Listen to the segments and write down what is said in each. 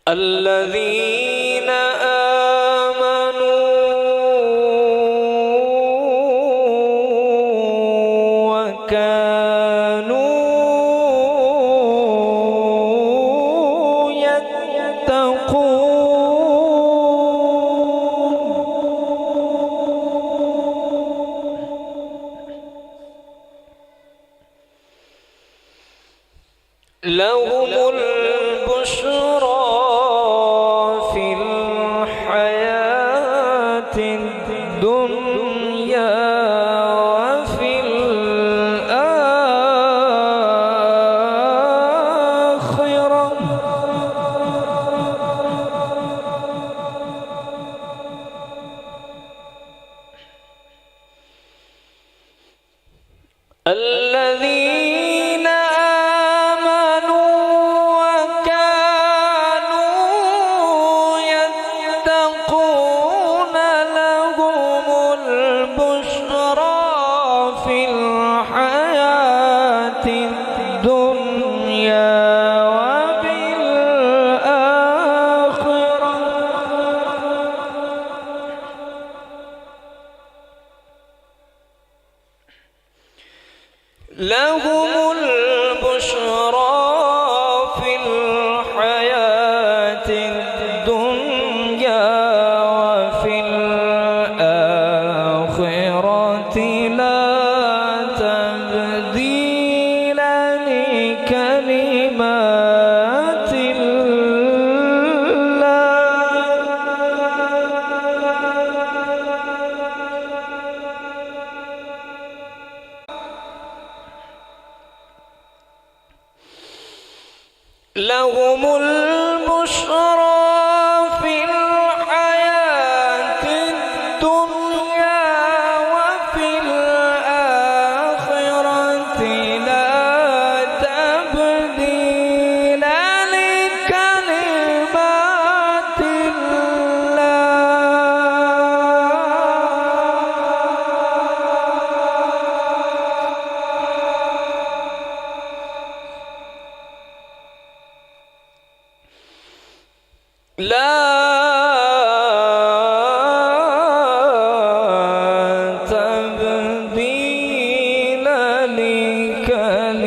الذين آمنوا وكانوا يتقون لهم البشرى الذين آمنوا وكانوا يتقون لهم البشرى في الحياة الدنيا وفي الآخرة لهم البشرى في الحياة الدنيا وفي الآخرة لا تبديل لكلمات لهم البشرى في الحياة الدنيا وفي الآخرة لا تبديل لكلمات لا تبديل لكلمات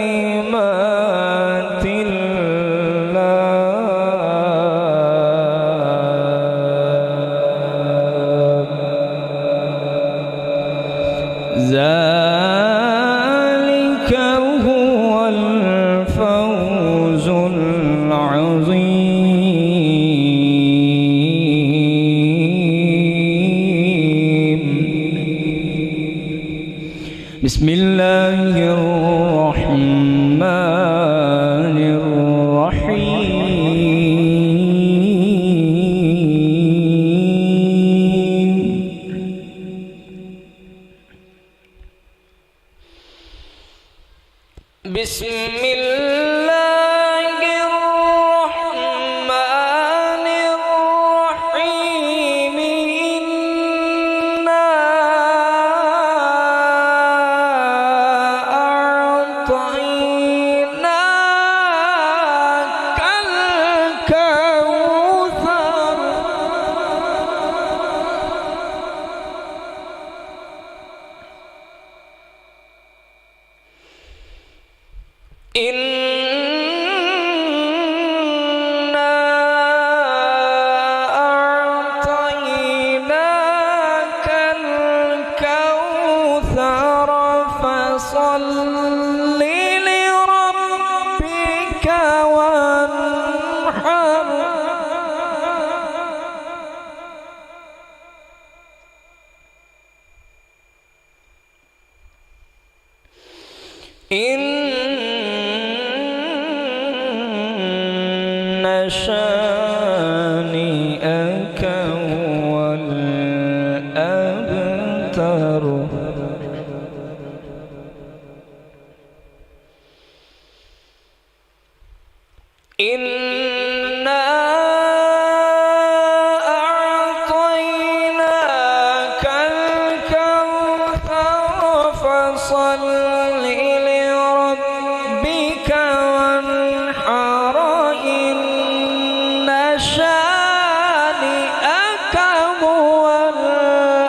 ذلك هو الفوز العظيم. بسم الله الرحمن الرحيم. بسم الله الرحمن الرحيم. إنا أعطيناك الكوثر إنا أعطيناك الكوثر فصل لربك وانحر إن شانئك هو الأبتر إنا أعطيناك الكوثر فصل لربك وانحر إن شانئك هو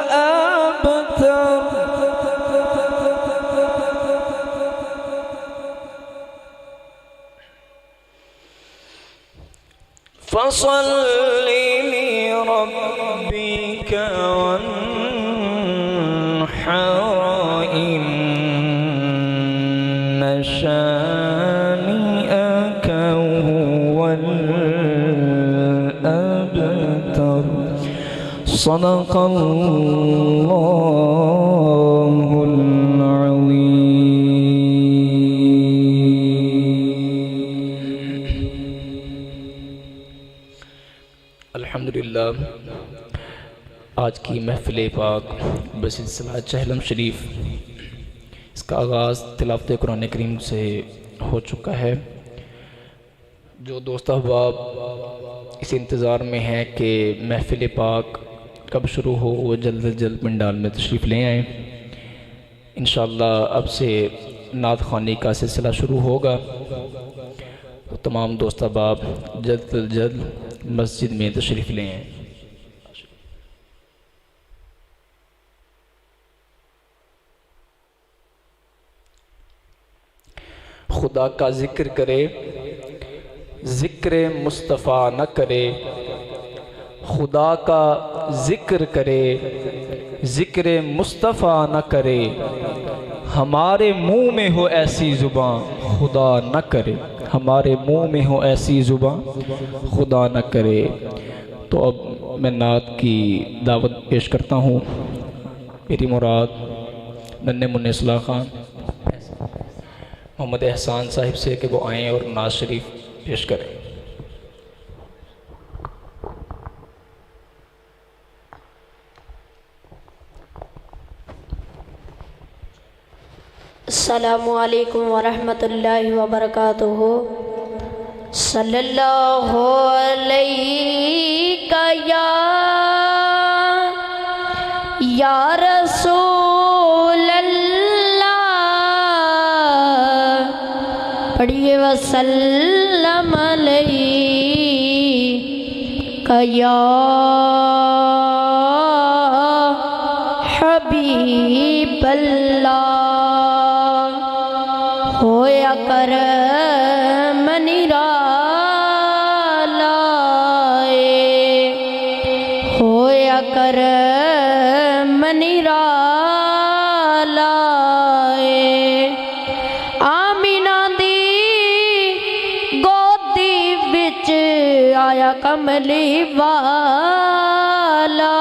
الأبتر فصل لربك وانحر إن شانئك هو الأبتر صدق الله العظيم. الحمدللہ آج کی محفل پاک بسلسلہ چہلم شریف اس کا آغاز تلاوت قرآن کریم سے ہو چکا ہے. جو دوست احباب اس انتظار میں ہیں کہ محفل پاک کب شروع ہو وہ جلد از جلد پنڈال میں تشریف لے آئیں. انشاءاللہ اب سے نعت خوانی کا سلسلہ شروع ہوگا. تمام دوست احباب جلد از جلد مسجد میں تشریف لے آئیں. خدا کا ذکر کرے ذکر مصطفیٰ نہ کرے، خدا کا ذکر کرے ذکر مصطفیٰ نہ کرے، ہمارے منہ میں ہو ایسی زباں خدا نہ کرے، ہمارے منہ میں ہو ایسی زباں خدا نہ کرے. تو اب میں نعت کی دعوت پیش کرتا ہوں. میری مراد ننھے منّے اصلاح خان محمد احسان صاحب سے کہ وہ آئیں اور نعت شریف پیش کریں. السلام علیکم ورحمۃ اللہ وبرکاتہ. صلی اللہ علیہ یا رسول اللہ، پڑھیے وسلم علیہ یا حبیب اللہ، ہویا کر منیرا لائے، ہویا کر منیرا لائے، آمینہ دی گودی وچ آیا کملی والا،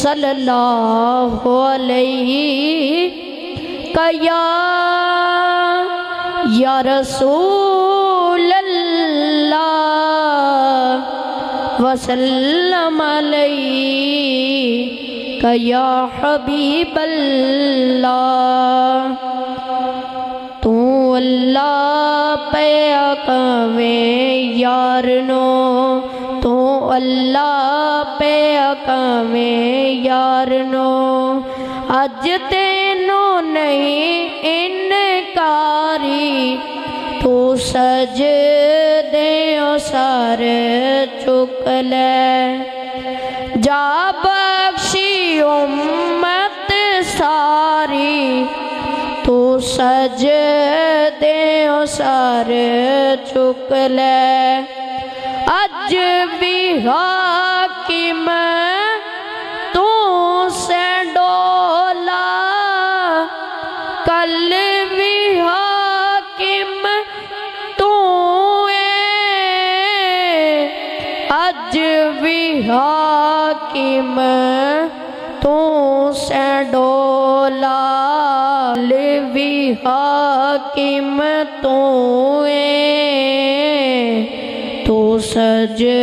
صلی اللہ علیہ یا رسول اللہ، وسلم علیہ یا حبیب اللہ. تو اللہ پہ اقویں یارنو، تو اللہ پہ اقویں یارنو، اج تینوں نہیں انکاری، تو سجدیوں سر چک لے، جا بخشی امت ساری، تو سجدے سر چک لے اج بھی حاکم تو سے ڈولا کل بھی حاکم تو اج بھی حاکم تو سے ڈولا کل بھی حاکم تو سجدے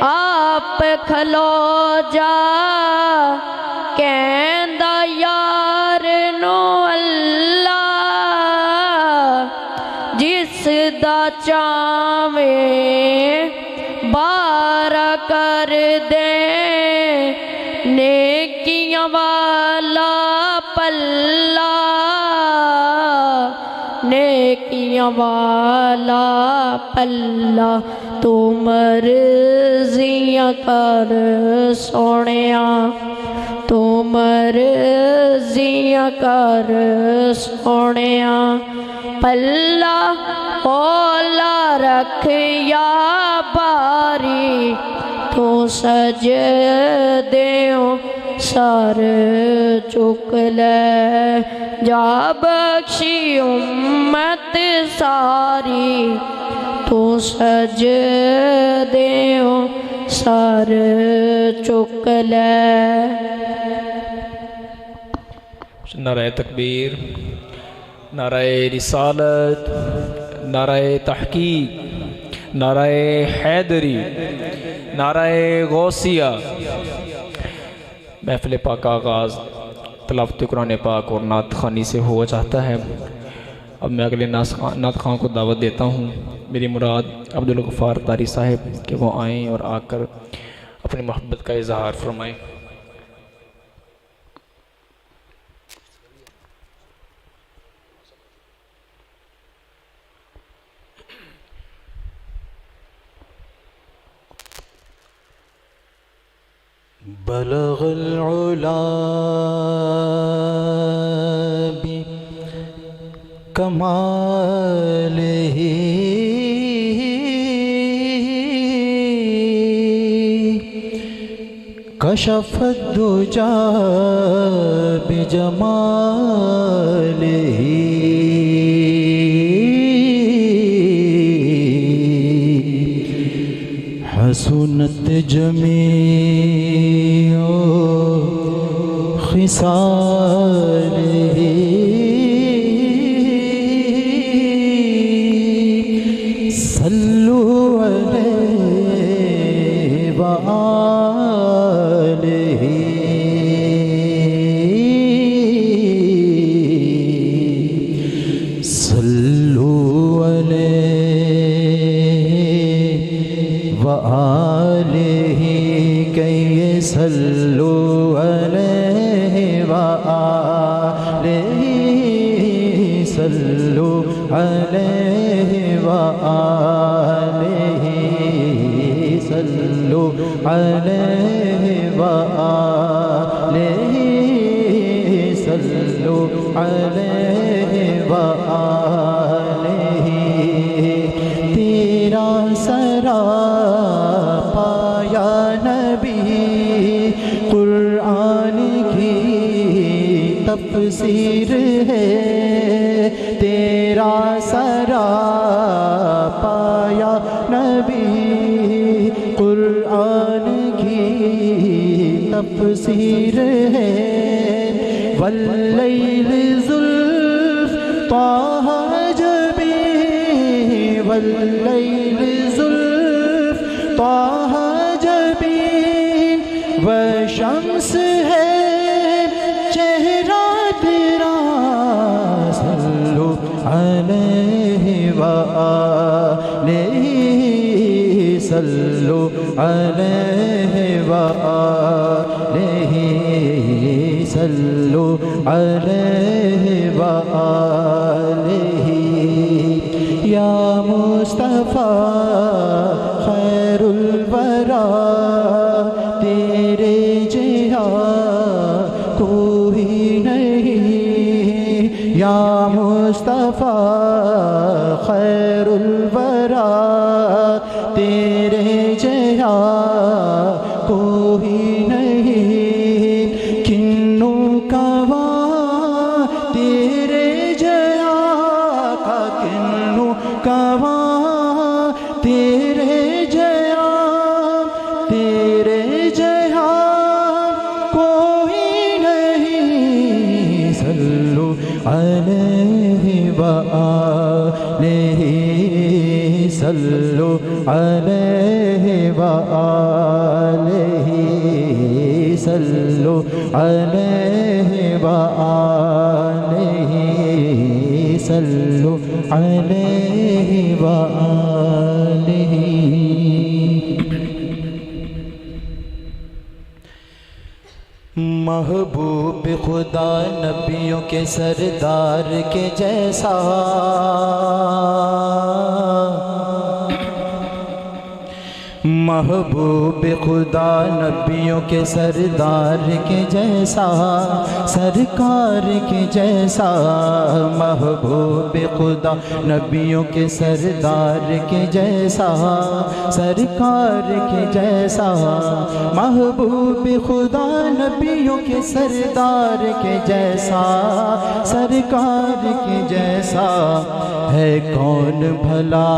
آپ کھلو جا کہندا یار نو اللہ جس دا چاویں بارا کر دے نیکیاں والا پلہ نیکیاں والا پلہ تو مرضیاں کر سونیا تو مرضیاں کر سونیا پلہ اولا رکھ یا باری تو سجدیوں سر چک لے جا بخشی امت ساری تو سجدیوں سر چک لے نعرہ تکبیر، نعرہ رسالت، نعرہ تحقیق، نعرہ حیدری، نعرہ غوثیہ۔ محفل پاک کا آغاز تلاوت قرآن پاک اور نعت خوانی سے ہوا چاہتا ہے۔ اب میں اگلے نعت خواں کو دعوت دیتا ہوں، میری مراد عبدالغفار طاری صاحب، کہ وہ آئیں اور آ کر اپنی محبت کا اظہار فرمائیں۔ بلغ العلا بکمالہ کشف الدجا بجمالہ حسنت جمیع خصالہ صلو علیہ وآلہ صلو علیہ وآلہ کئی صلو علیہ وآلہ صلو علیہ وآلہ صلو علیہ وآلہ صلو علیہ وآلہ تیرا سرا پایا نبی قرآن کی تفسیر ہے تیرا سرا پایا نبی قرآن کی تفسیر ہے واللیل زلف طہ جبی واللیل زلف طہ جبی وشمس ہے چہرہ تیرا صلو علیہ وآلہ صلو علیہ وآلہ صلو علیہ وآلہ یا مصطفیٰ خیر الورا تیرے جہاں کوئی نہیں جیا کوئی نہیں کنوں کواں تیرے جیا کا کنوں کواں تیرے جیا کوئی نہیں صلو علیہ وآلہ صلو علیہ وآلہ صلو علیہ وآلہ صلو علیہ وآلہ محبوب خدا نبیوں کے سردار کے جیسا محبوب خدا نبیوں کے سردار کے جیسا سرکار کے جیسا محبوب خدا نبیوں کے سردار کے جیسا سرکار کے جیسا محبوب خدا نبیوں کے سردار کے جیسا سرکار کے جیسا ہے کون بھلا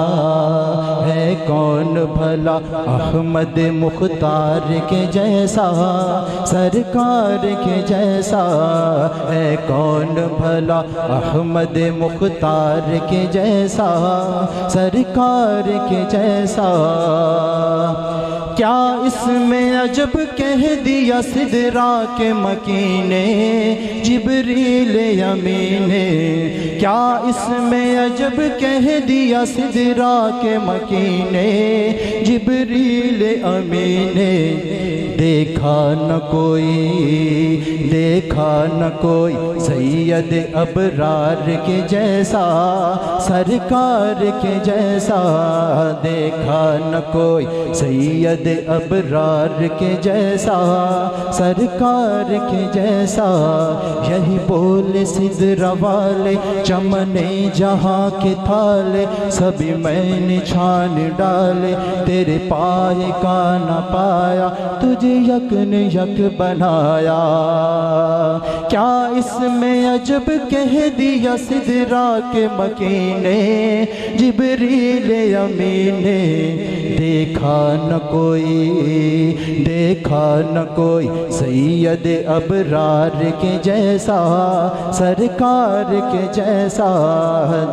ہے کون بھلا احمد مختار کے جیسا سرکار کے جیسا ہے کون بھلا احمد مختار کے جیسا سرکار کے جیسا کیا اس میں عجب کہہ دیا سدرا کے مکین نے جبریل امین نے کیا اس میں عجب کہہ دیا سدرا کے مکین نے جبریل امین نے دیکھا نہ کوئی سید ابرار کے جیسا سرکار کے جیسا دیکھا نہ کوئی سید ابرار کے جیسا سرکار کے جیسا یہی بول سدرا والے چمنے جہاں کے تھالے سبھی میں نے چھان ڈالے تیرے پائے کا نہ پایا تجھے یک نے یک بنایا کیا اس میں عجب کہہ دیا سدرا کے مکین نے جبریل امین نے دیکھا نہ کوئی سید ابرار کے جیسا سرکار کے جیسا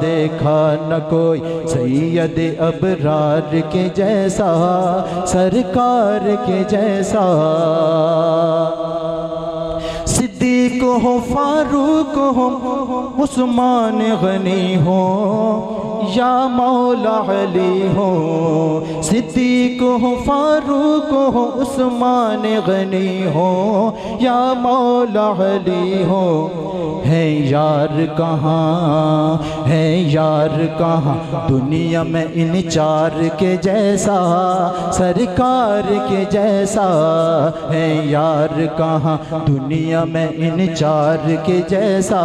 دیکھا نہ کوئی سید ابرار کے جیسا سرکار کے جیسا صدیق ہو فاروق ہو عثمان غنی ہو یا مولا علی ہو صدیق ہو فاروق ہو عثمان غنی ہو یا مولا علی ہو ہے یار کہاں دنیا میں ان چار کے جیسا سرکار کے جیسا ہے یار کہاں دنیا میں ان چار کے جیسا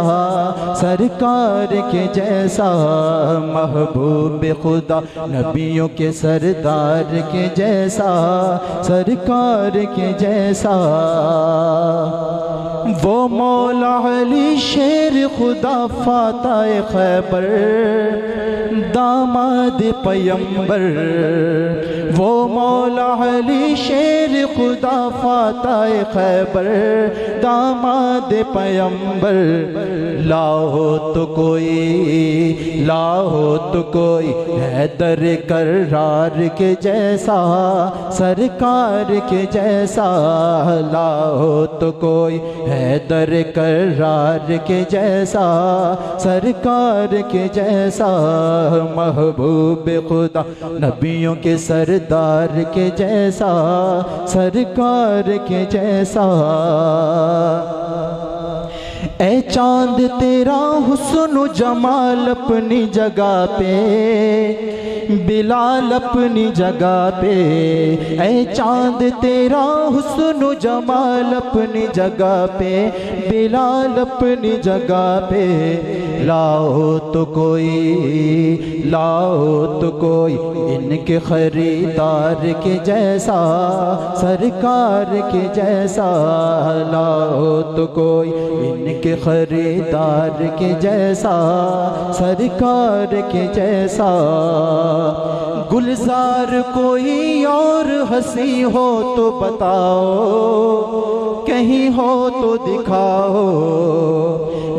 سرکار کے جیسا محبوب خدا نبیوں کے سردار کے جیسا سرکار کے جیسا وہ مولا علی شیر خدا فاتح خیبر داماد پیمبر وہ مولا علی شیر خدا فاتح خیبر داماد پیمبر لاہو تو کوئی حیدر کرار کے جیسا سرکار کے جیسا لاہو تو کوئی حیدر کرار کے جیسا سرکار کے جیسا محبوب خدا نبیوں کے سردار کے جیسا سرکار کے جیسا اے چاند تیرا حسن و جمال اپنی جگہ پہ بلال اپنی جگہ پہ، اے چاند تیرا حسن و جمال اپنی جگہ پہ، بلال اپنی جگہ پہ، لاؤ تو کوئی، لاؤ تو کوئی ان کے خریدار کے جیسا، سرکار کے جیسا، لاؤ تو کوئی ان کے خریدار کے جیسا، سرکار کے جیسا، گلزار کوئی اور ہنسی ہو تو بتاؤ، کہیں ہو تو دکھاؤ،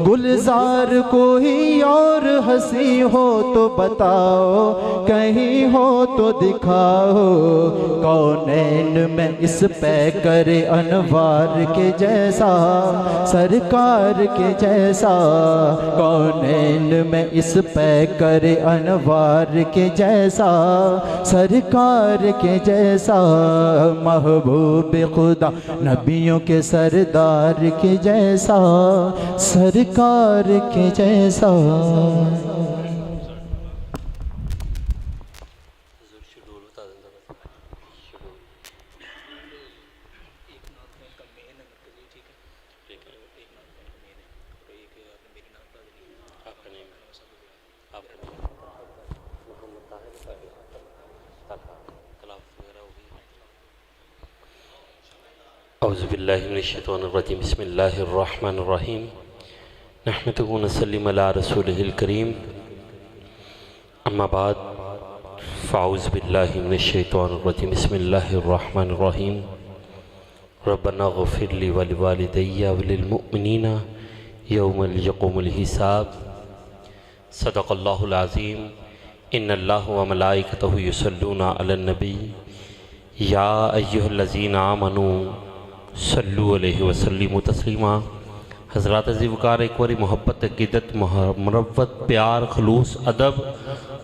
گلزار کوئی اور ہنسی ہو تو بتاؤ، کہیں ہو تو دکھاؤ، کونین میں اس پیکر انوار کے جیسا، سرکار کے جیسا، کونین میں اس پیکر انوار کے جیسا، سرکار کے جیسا، محبوب خدا نبیوں کے سردار کے جیسا، سرکار کے جیسا۔ اعوذ باللہ من الشیطان الرجیم، بسم اللہ الرحمن الرحیم، نحمدہ و نصلی علی رسولہ الکریم، اما بعد فاعوذ باللہ من الشیطان الرجیم، بسم اللہ الرحمن الرحیم، ربنا اغفر لی ولوالدی وللمؤمنین یوم یقوم الحساب، صدق اللہ العظیم، ان اللہ و ملائکتہ یصلون علی النبی، یا ایہا الذین آمنوا صلو علیہ وسلم تسلیما۔ حضرات عزیز وقار، ایک باری محبت، عقیدت، مروت، پیار، خلوص، ادب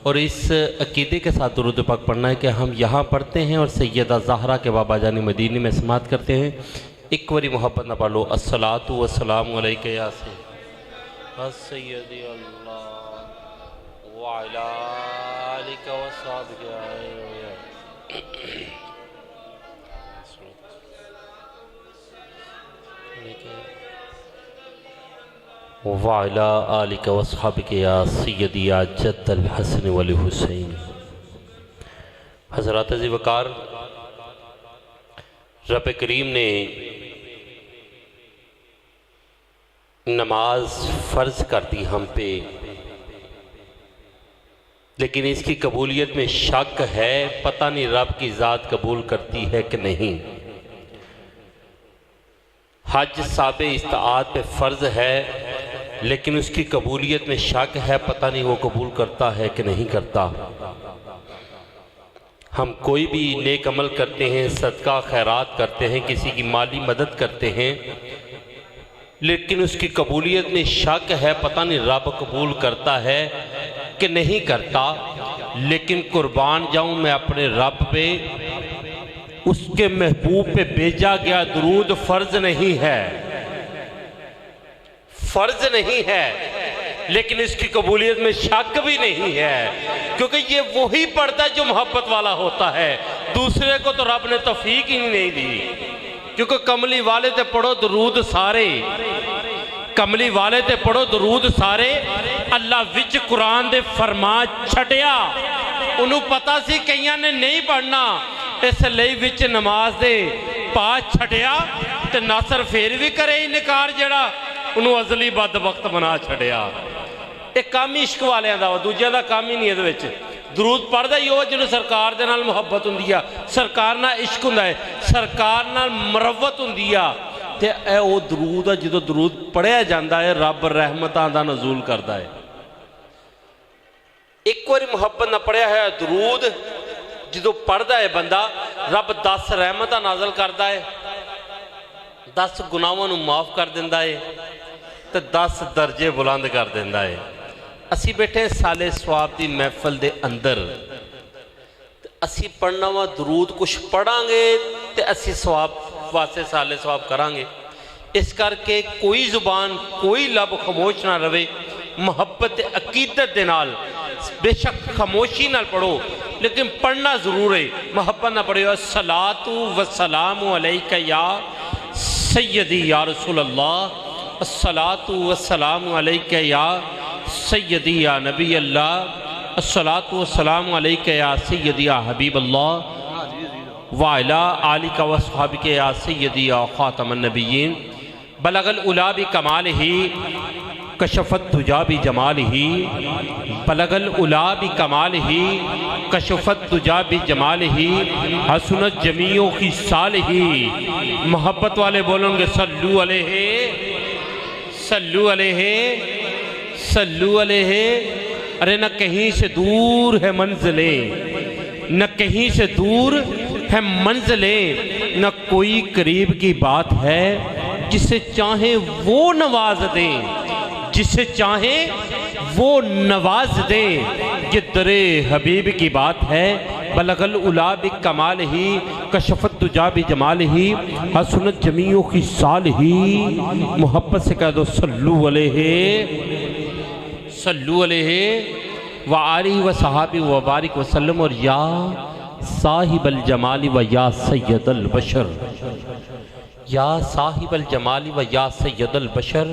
اور اس عقیدے کے ساتھ درود پاک پڑھنا ہے کہ ہم یہاں پڑھتے ہیں اور سیدہ زہرا کے بابا جان مدینی میں سماعت کرتے ہیں۔ ایک باری محبت نہ پڑھ لو، الصلاۃ والسلام علیک یا سیدی اللہ وعلی آلک وصحبک وعلی آلک وصحبک یا سیدی یا جد الحسن والحسین۔ حضرات عزیز وقار، رب کریم نے نماز فرض کر دی ہم پہ، لیکن اس کی قبولیت میں شک ہے، پتہ نہیں رب کی ذات قبول کرتی ہے کہ نہیں۔ حج صاحب استطاعت پہ فرض ہے، لیکن اس کی قبولیت میں شک ہے، پتہ نہیں وہ قبول کرتا ہے کہ نہیں کرتا۔ ہم کوئی بھی نیک عمل کرتے ہیں، صدقہ خیرات کرتے ہیں، کسی کی مالی مدد کرتے ہیں، لیکن اس کی قبولیت میں شک ہے، پتہ نہیں رب قبول کرتا ہے کہ نہیں کرتا۔ لیکن قربان جاؤں میں اپنے رب پہ، اس کے محبوب پہ بھیجا گیا درود فرض نہیں ہے، فرض نہیں ہے، لیکن اس کی قبولیت میں شک بھی نہیں ہے، کیونکہ یہ وہی پڑھتا ہے جو محبت والا ہوتا ہے، دوسرے کو تو رب نے توفیق ہی نہیں دی۔ کیونکہ کملی والے تے پڑھو درود سارے، کملی والے تے پڑھو درود سارے، اللہ وچ قرآن دے فرما چھٹیا، انہوں پتا سی کئیاں نے نہیں پڑھنا، اس لئی وچ نماز دے پا چھٹیا، تے ناصر پھر بھی کرے انکار جڑا انہوں ازلی بد وقت بنا چھڑیا۔ ایک کام ہی عشق والے دا ہو، دوجہ دا کام ہی نہیں ہے دے وچ، درود پڑھ دا ہی ہو جنہوں سرکار دے نال محبت ہوں دیا، سرکار نال عشق ہوں ہے، سرکار نال مروت ہوں دیا، تے اے او درود ہے جدو درود پڑھیا جاندہ ہے، رب رحمتاں دا نزول کردہ ہے۔ ایک واری محبت نہ پڑھیا ہے درود، جدو پڑھ دا ہے بندہ، رب 10 رحمتاں نازل کردہ ہے، 10 گناہوں نو معاف کر دیندہ ہے، تے 10 درجے بلند کر دیندہ ہے۔ اسی بیٹھے ہیں سالے سواب دی محفل دے اندر، اسی پڑھنا وا درود کچھ پڑھاں گے تے اسی سواب واسے سالے سواب کران گے۔ اس کر کے کوئی زبان کوئی لب خاموش نہ روے، محبت عقیدت دے نال بے شک خاموشی نال پڑھو، لیکن پڑھنا ضرور ہے، محبت نہ پڑھے الصلاۃ والسلام علیک یا سیدی یا رسول اللہ، الصلاۃ والسلام علیک یا سیدی یا نبی اللہ، الصلاۃ والسلام علیک یا سیدی یا حبیب اللہ، وعلی آلک واصحابک یا سیدی یا خاتم النبیین، بلغ العلا بکمالہ کشف الدجا بجمالہ، بلغ العلا بکمالہ کشف الدجا بجمالہ، حسنت جمیع خصالہ۔ محبت والے بولیں گے صلو علیہ، صلو علیہ، صلو علیہ۔ ارے نہ کہیں سے دور ہے منزلیں، نہ کہیں سے دور ہے منزلیں، نہ کوئی قریب کی بات ہے، جسے چاہیں وہ نواز دیں، جسے چاہیں وہ نواز دیں، یہ در حبیب کی بات ہے۔ بلغ العلا بکمالہ کشف الدجا بجمالہ، حسنت جمیع خصالہ۔ محبت سے کہہ دو صلو علیہ، صلو علیہ وآلہ وصحابہ وبارک وسلم، اور یا صاحب الجمال و یا سید البشر، یا صاحب الجمال و یا سید البشر،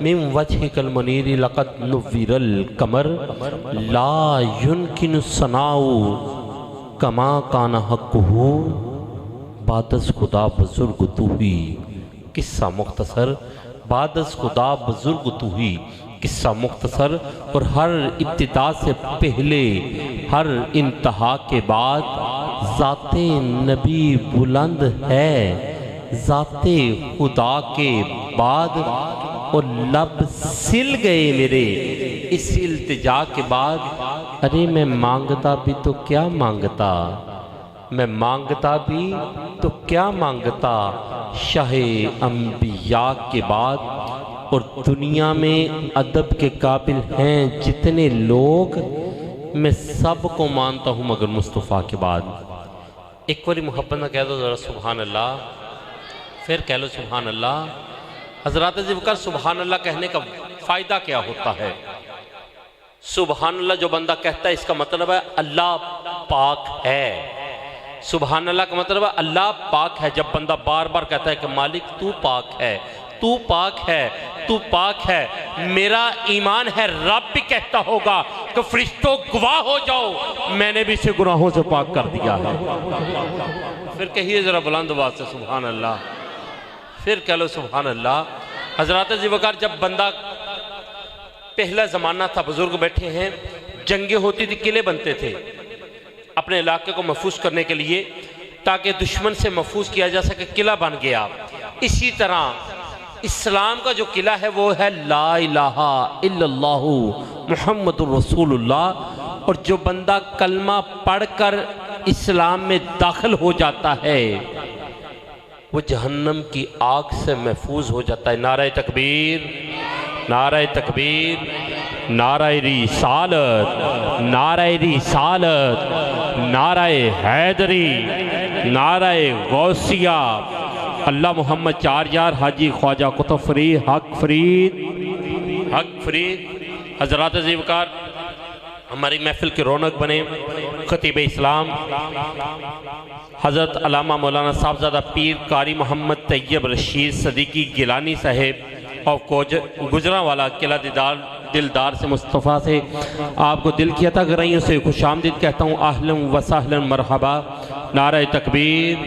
من وجہک المنیر لقد نور القمر، لا يمکن الثناء کما کان حقہ، بعد از خدا بزرگ تو ہی۔ قصہ مختصر، بعد از خدا بزرگ تو ہی، قصہ مختصر، اور ہر ابتدا سے پہلے ہر انتہا کے بعد ذات نبی بلند ہے، ذات خدا کے بعد، اور لب سل گئے میرے اس التجا کے بعد۔ ارے میں مانگتا بھی تو کیا مانگتا، میں مانگتا بھی تو کیا مانگتا، شاہ انبیاء کے بعد۔ اور دنیا میں ادب کے قابل ہیں جتنے لوگ، میں سب کو مانتا ہوں مگر مصطفیٰ کے بعد۔ ایک باری محبت نہ کہہ دو ذرا سبحان اللہ، پھر کہہ لو سبحان اللہ۔ حضرات ذوالفقار، سبحان اللہ کہنے کا فائدہ کیا ہوتا ہے؟ سبحان اللہ جو بندہ کہتا ہے اس کا مطلب ہے اللہ پاک ہے۔ سبحان اللہ کا مطلب ہے اللہ پاک ہے۔ جب بندہ بار بار کہتا ہے کہ مالک تو پاک ہے، تو پاک ہے، تو پاک ہے، میرا ایمان ہے رب بھی کہتا ہوگا کہ فرشتوں گواہ ہو جاؤ میں نے بھی اسے گناہوں سے پاک کر دیا ہے۔ پھر کہیے ذرا بلند آواز سے سبحان اللہ، پھر کہہ لو سبحان اللہ۔ حضرات ذوالفقار، جب بندہ، پہلا زمانہ تھا، بزرگ بیٹھے ہیں، جنگیں ہوتی تھی، قلعے بنتے تھے اپنے علاقے کو محفوظ کرنے کے لیے، تاکہ دشمن سے محفوظ کیا جا سکے، قلعہ بن گیا۔ اسی طرح اسلام کا جو قلعہ ہے وہ ہے لا الہ الا اللہ محمد الرسول اللہ۔ اور جو بندہ کلمہ پڑھ کر اسلام میں داخل ہو جاتا ہے وہ جہنم کی آگ سے محفوظ ہو جاتا ہے۔ نعرہ تکبیر، نعرہ تکبیر، نعرہ رسالت، نعرہ رسالت، نعرہ حیدری، نعرہ غوثیہ، اللہ محمد چار یار، حاجی خواجہ قطب فرید، حق فرید، حق فرید۔ حضرات ذوالفقار، ہماری محفل کی رونق بنے خطیب اسلام حضرت علامہ مولانا صاحبزادہ پیر قاری محمد طیب رشید صدیقی گیلانی صاحب اور گجرانوالہ قلعہ دلدار سے مصطفیٰ سے آپ کو دل کی عطا کر رہی ہوں، سے خوش آمدید کہتا ہوں، اہلا و سہلا مرحبا۔ نعرہ تکبیر،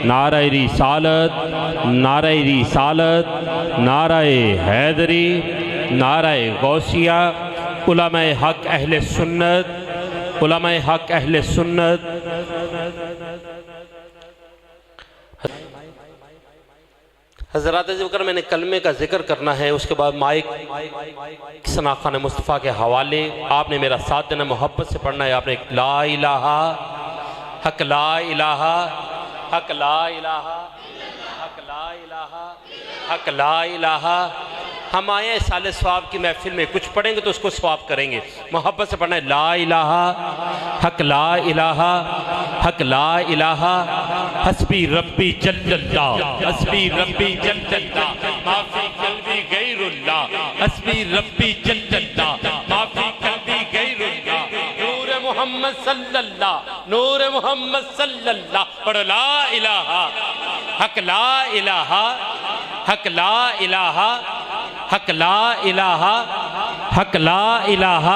نعرہ رسالت، نعرہ رسالت، نعرہ حیدری، نعرہ غوثیہ، علماء حق اہل سنت، علماء حق اہل سنت۔ حضرات ذوالفقار، میں نے کلمے کا ذکر کرنا ہے، اس کے بعد مائک ثنا خان مصطفیٰ کے حوالے، آپ نے میرا ساتھ دینا، محبت سے پڑھنا ہے۔ آپ نے لا الہ حق، لا الہ حق، لا الہ حق، لا الہ حق، لا الہ۔ ہم آئے ہیں سال ثواب کی محفل میں، کچھ پڑھیں گے تو اس کو ثواب کریں گے۔ محبت سے پڑھنا ہے لا الہ حق، لا الہ حق، لا الہ، حسبی ربی جل اللہ، حسبی ربی جل اللہ، ما فی قلبی غیر اللہ، حسبی ربی جل اللہ، ما فی قلبی غیر اللہ، نور محمد صلی اللہ نور محمد صلی اللہ پڑھو لا الہ حق لا الہ حق لا الہ حق لا الہ حق لا الہ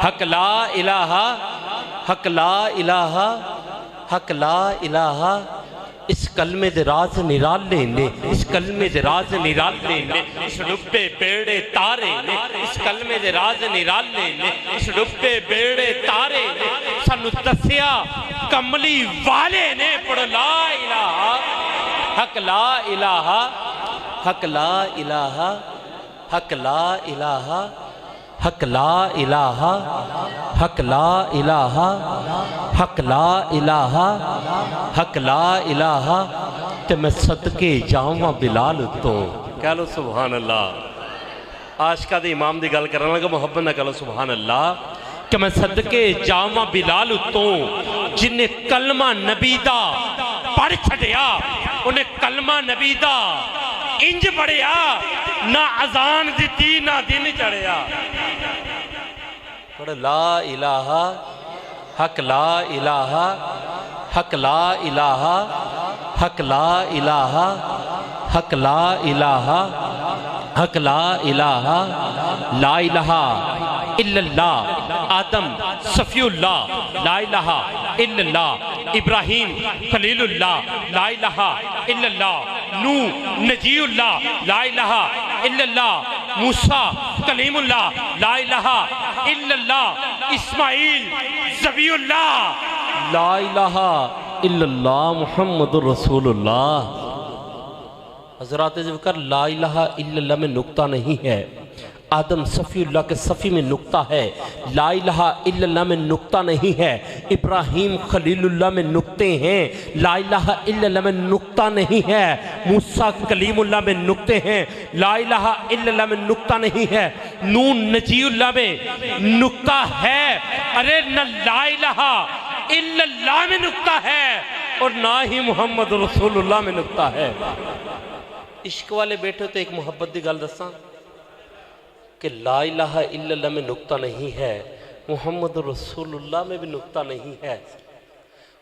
حق لا الہ حق لا الہ حق لا الہ اس کلمے دے راز نرالے نے اس کلمے دے راز نرالے نے اس ڈبے بیڑے تارے نے اس کلمے دے راز نرالے نے اس ڈبے بیڑے تارے نے سانو دسیا کملی والے نے پڑھو لا الہ حق لا الہ حق لا الہ حق لا الہ حق لا الہ حق لا الہ حق لا الہ حق لا الہ تے میں صدقے جاواں بلال تو کہہ لو سبحان اللہ عاشقاں دے امام دی گل کرن لگا محبت نہ کہہ لو سبحان اللہ کہ میں صدقے جاواں بلال تو جن نے کلمہ نبی دا پڑھ چھڈیا انہیں کلمہ نبی دا انج پڑھیا نہ اذان دیتی نہ دن چڑھیا پڑھ لا الہ حق لا الہ حق لا الہ حق لا الہ حق لا الہ حق لا الہ لا الہ الا اللہ آدم صفی اللہ لا الہ الا اللہ ابراہیم خلیل اللہ لا الہ الا اللہ نوح نجی اللہ لا الہ الا اللہ موسیٰ کلیم اللہ لا الہ الا اللہ اسماعیل ذبی اللہ لا الہ الا اللہ محمد رسول اللہ حضرات ذکر لا الہ الا اللہ میں نکتہ نہیں ہے آدم صفی اللہ کے صفی میں نکتہ ہے لا الہ الا اللہ میں نکتہ نہیں ہے ابراہیم خلیل اللہ میں نکتے ہیں لا الہ الا اللہ میں نکتہ نہیں ہے موسیٰ کلیم اللہ میں نکتے ہیں لا الہ الا اللہ میں نکتہ نہیں ہے نون نجی اللہ میں نکتہ ہے ارے نہ لا الہ الا اللہ میں نکتہ ہے اور نہ ہی محمد رسول اللہ میں نکتہ ہے عشق والے بیٹھے تو ایک محبت دی گل دساں کہ لا الہ الا اللہ میں نکتہ نہیں ہے محمد رسول اللہ میں بھی نکتہ نہیں ہے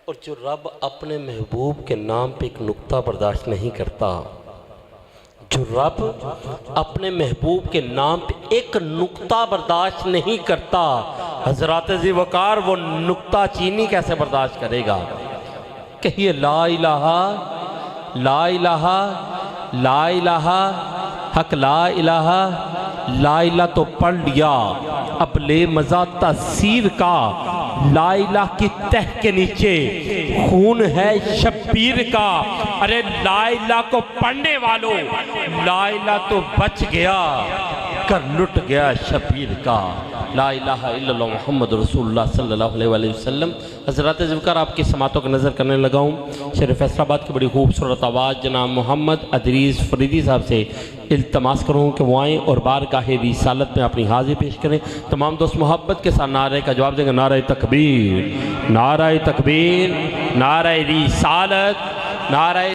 اور جو رب اپنے محبوب کے نام پہ ایک نکتہ برداشت نہیں کرتا جو رب اپنے محبوب کے نام پہ ایک نکتہ برداشت نہیں کرتا حضرات ذی وقار وہ نکتہ چینی کیسے برداشت کرے گا کہیے لا الہ لا الہ لا الہ حق لا الہ لا الہ تو پڑھ لیا اب لے مزہ تاثیر کا لا الہ کی تہ کے نیچے خون ہے شبیر کا ارے لا الہ کو پڑھنے والوں لا الہ تو بچ گیا کر لٹ گیا شبیر کا لا الہ الا اللہ محمد رسول اللہ صلی اللہ علیہ وآلہ وسلم حضرات ذکر آپ کی سماعتوں کا نظر کرنے لگا ہوں شہر فیصل آباد کی بڑی خوبصورت آواز جناب محمد ادریس فریدی صاحب سے التماس کروں کہ وہ آئیں اور بارگاہ رسالت میں اپنی حاضری پیش کریں تمام دوست محبت کے ساتھ نعرے کا جواب دیں گے نعرہ تکبیر نعرہ تکبیر نعرہ رسالت نعرہ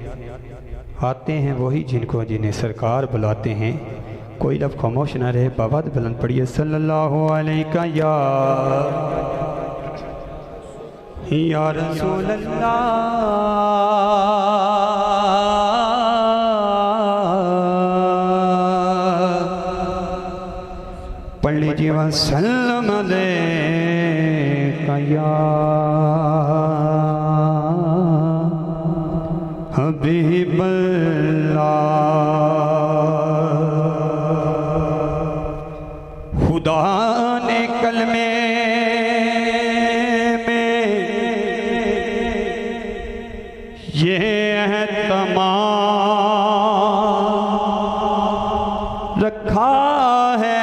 آتے ہیں وہی جنہیں سرکار بلاتے ہیں کوئی لفظ خاموش نہ رہے بابا بلند پڑھیے صلی اللہ علیہ یا رسول اللہ پڑھ لیجیے وسلم علیہ یا حبیب اللہ خدا نے کلمے میں یہ اہتمام رکھا ہے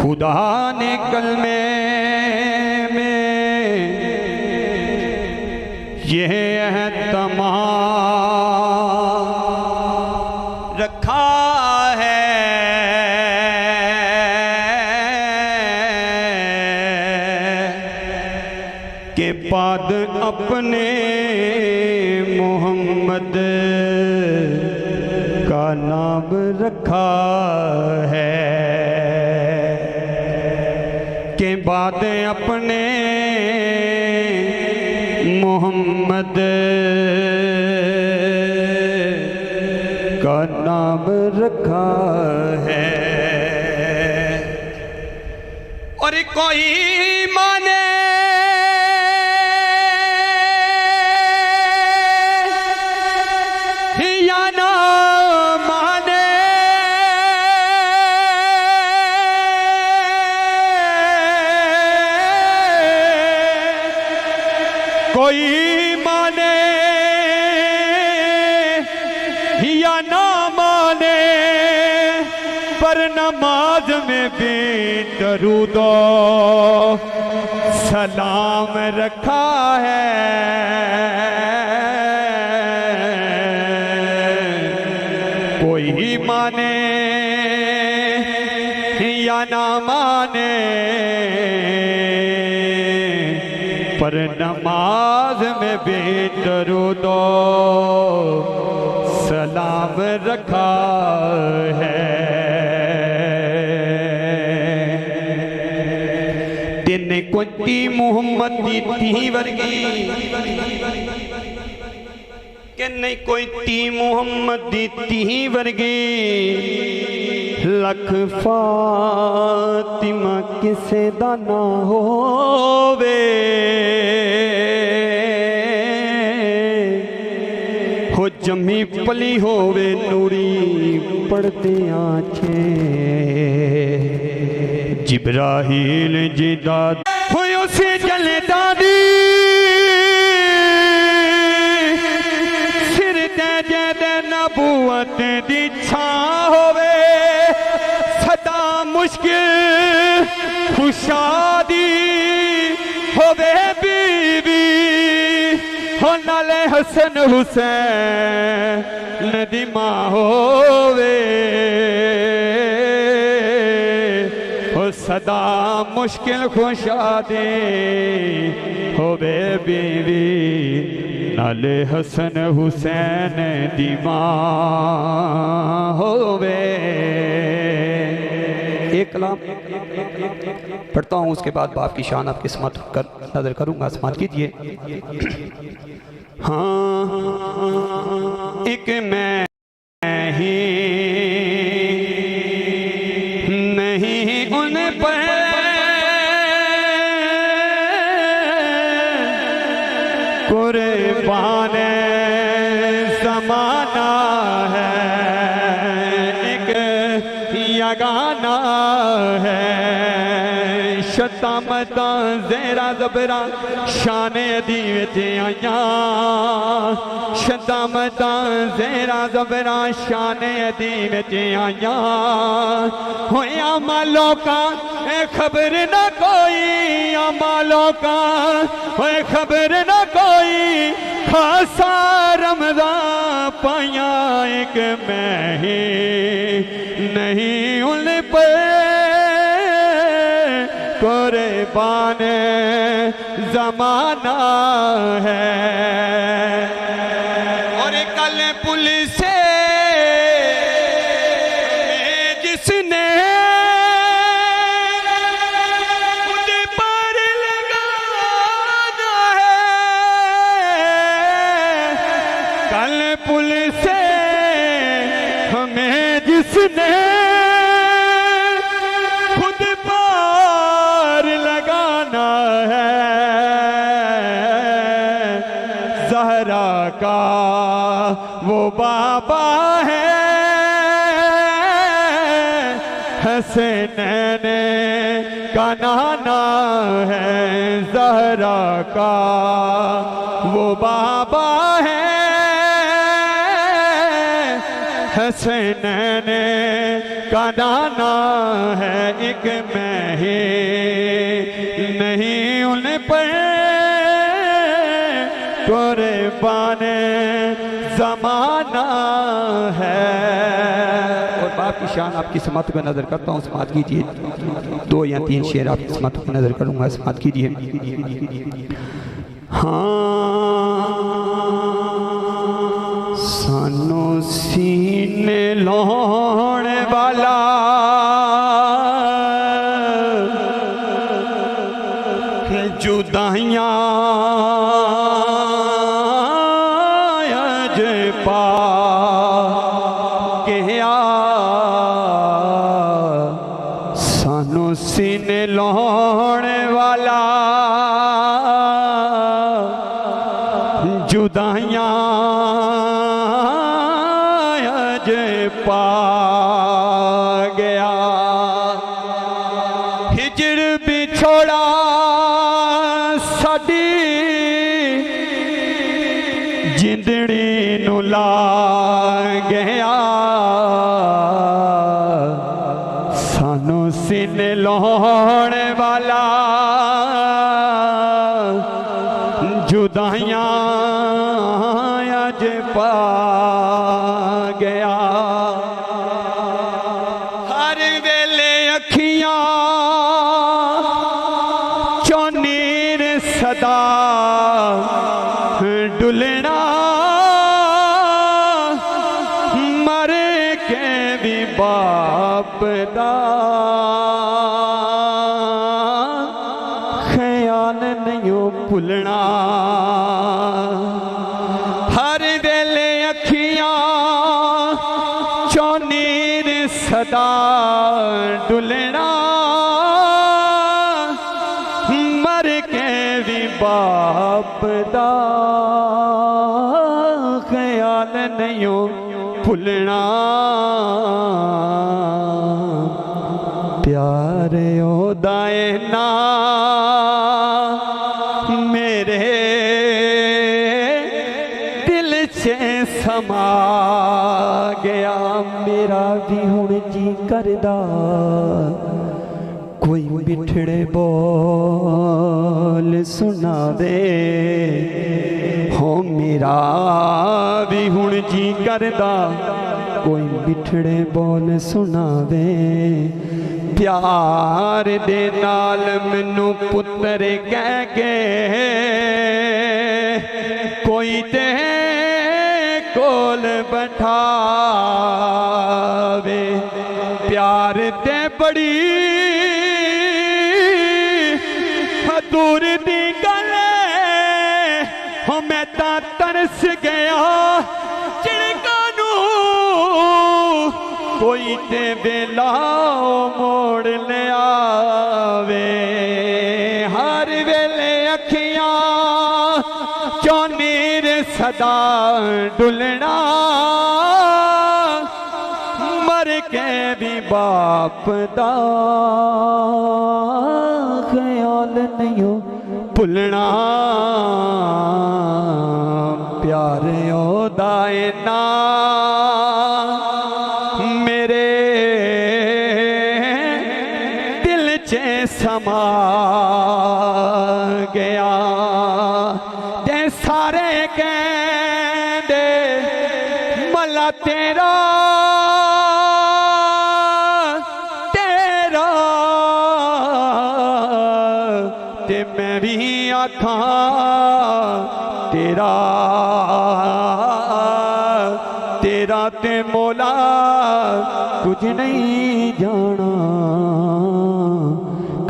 خدا نے کلمے میں یہ اہتمام رکھا ہے کہ بعد اپنے محمد کا نام رکھا ہے کہ باتیں اپنے محمد کا نام رکھا ہے۔ اور کوئی مانے یا نہ مانے، کوئی مانے یا نہ مانے، پر نماز میں بھی درود و سلام رکھا ہے۔ کوئی مانے یا نہ مانے، پر نماز میں بھی درود و سلام رکھا ہے۔ تین کوئی محمد دی تھی ورگی، کہ نہیں کوئی تی محمد دی تھی ورگی، لکھ فاطمہ کسے دا نہ ہووے، ہو جمی پلی ہووے نوری پڑھتے آنچے، جبرائیل جی داد ہوئے اسے جلے دادی، سر تے جید نبوت دی چھاں ہووے، صدا مشکل خوشادی ہووے بی بی، ہو نالے حسن حسین دی ماں ہووے، ہو صدا مشکل خوشادی ہووے بی بی، نالے حسن حسین دی ماں ہووے۔ ایک کلام پڑھتا ہوں، اس کے بعد باپ کی شان آپ کی سماعت کر نظر کروں گا، سماعت کیجئے۔ ہاں ایک میں ہی نہیں ان پر قربان زمانہ ہے، ایک یگانہ ہے، شتامتاں زیرہ زبرہ شان عدی وچ آیاں، شتامتاں زیرہ زبرہ شان عدی وچ آیاں، ہوئے عمالوں کا خبر نہ کوئی، عمالوں کا ہوئے خبر نہ کوئی، خاصا رمضان پایا ایک میں ہی نہیں ان پہ قربان زمانہ ہے۔ اور کل پولیس سے جس نے مجھے پر لگانا ہے، کل پولیس سے ہمیں جس نے زہرا کا وہ بابا ہے، حسنین کا نانا ہے، زہرا کا وہ بابا ہے، حسنین کا نانا ہے، ایک میں ہی نہیں ان پر قربان زمانہ ہے۔ اور باپ کی شان آپ کی سماعت کو نظر کرتا ہوں، سماعت کیجئے، 2 یا 3 شعر آپ کی سماعت کو نظر کروں گا، سماعت کیجئے۔ ہاں سانو سین سینے لانے والا جدائیاں اج پا گیا سانو سینے لانے والا جدائیاں اج پا گیا ہجر بچھوڑا ساڈی جندڑی نو لا گیا سانو سینے لانے والا جدائیاں اج پا گیا ہر ویلے اکھیاں چوں نیر صدا ڈلنا مر کے بھی باپ دا خیال نہیں بھولنا ہر ویلے اکھیاں چوں نیر صدا ڈلنا مر کے بھی باپ دا خیال نہیں بھولنا پیار دائے نا میرے دل سے سما گیا میرا بھی ہن جی کردا کوئی بٹھڑے بول سنا دے ہو میرا بھی ہن جی کردا کوئی بٹھڑے بول سنا دے پیار دے نال مینوں پتر کہہ کے کوئی تے کول بٹھاوے پیار تے بڑی دور دی گل ہو میں تاں ترس گیا چڑکاں نوں کوئی تے ویلا موڑ لے آوے ہر ویلے اکھیاں چوں نیر صدا ڈلنا مر کے بھی باپ دا خیال نہیں بھولنا پیار دائے نا میرے دل چے سما گیا تے سارے کہندے ملا تیرا تے میں بھی آکھاں تیرا تیرا تے مولا کچھ نہیں جانا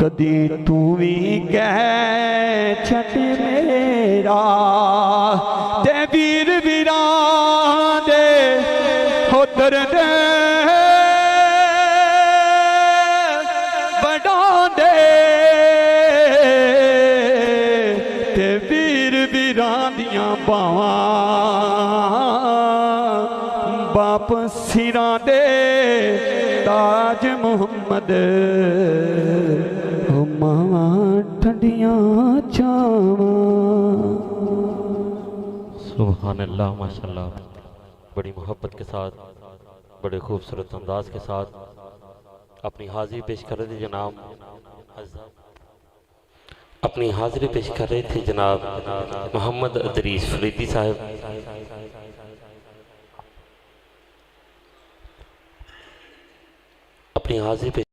کدی تو بھی کہہ چھٹ میرا تے ویر ویران دے ہو درد بڑھان دے تے ویر ویران دیاں باواں باپ سراں دے تاج محمد ہو ماواں ٹھنڈیاں چھاواں سبحان اللہ ماشاءاللہ بڑی محبت کے ساتھ بڑے خوبصورت انداز کے ساتھ اپنی حاضری پیش کر رہے تھے جناب اپنی حاضری پیش کر رہے تھے جناب محمد ادریس فریدی صاحب اپنی حاضری پیش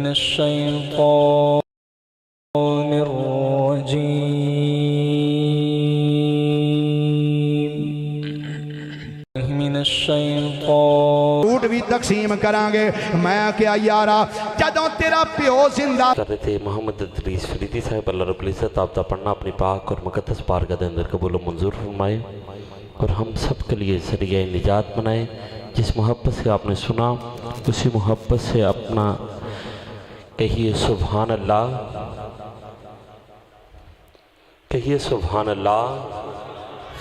من الشيطان الرجيم من الشيطان اونٹ بھی تقسیم کرانگے میں کیا یارا جدوں تیرا پیو زندہ کر رہے تھے محمد ادریس فریدی صاحب اللہ رب العزت آپ دا پڑھنا اپنی پاک اور مقدس بارگاہ دے اندر قبول و منظور فرمائے اور ہم سب کے لیے ذریعہ نجات بنائے. جس محبت سے آپ نے سنا اسی محبت سے اپنا کہیے سبحان اللہ، کہیے سبحان اللہ،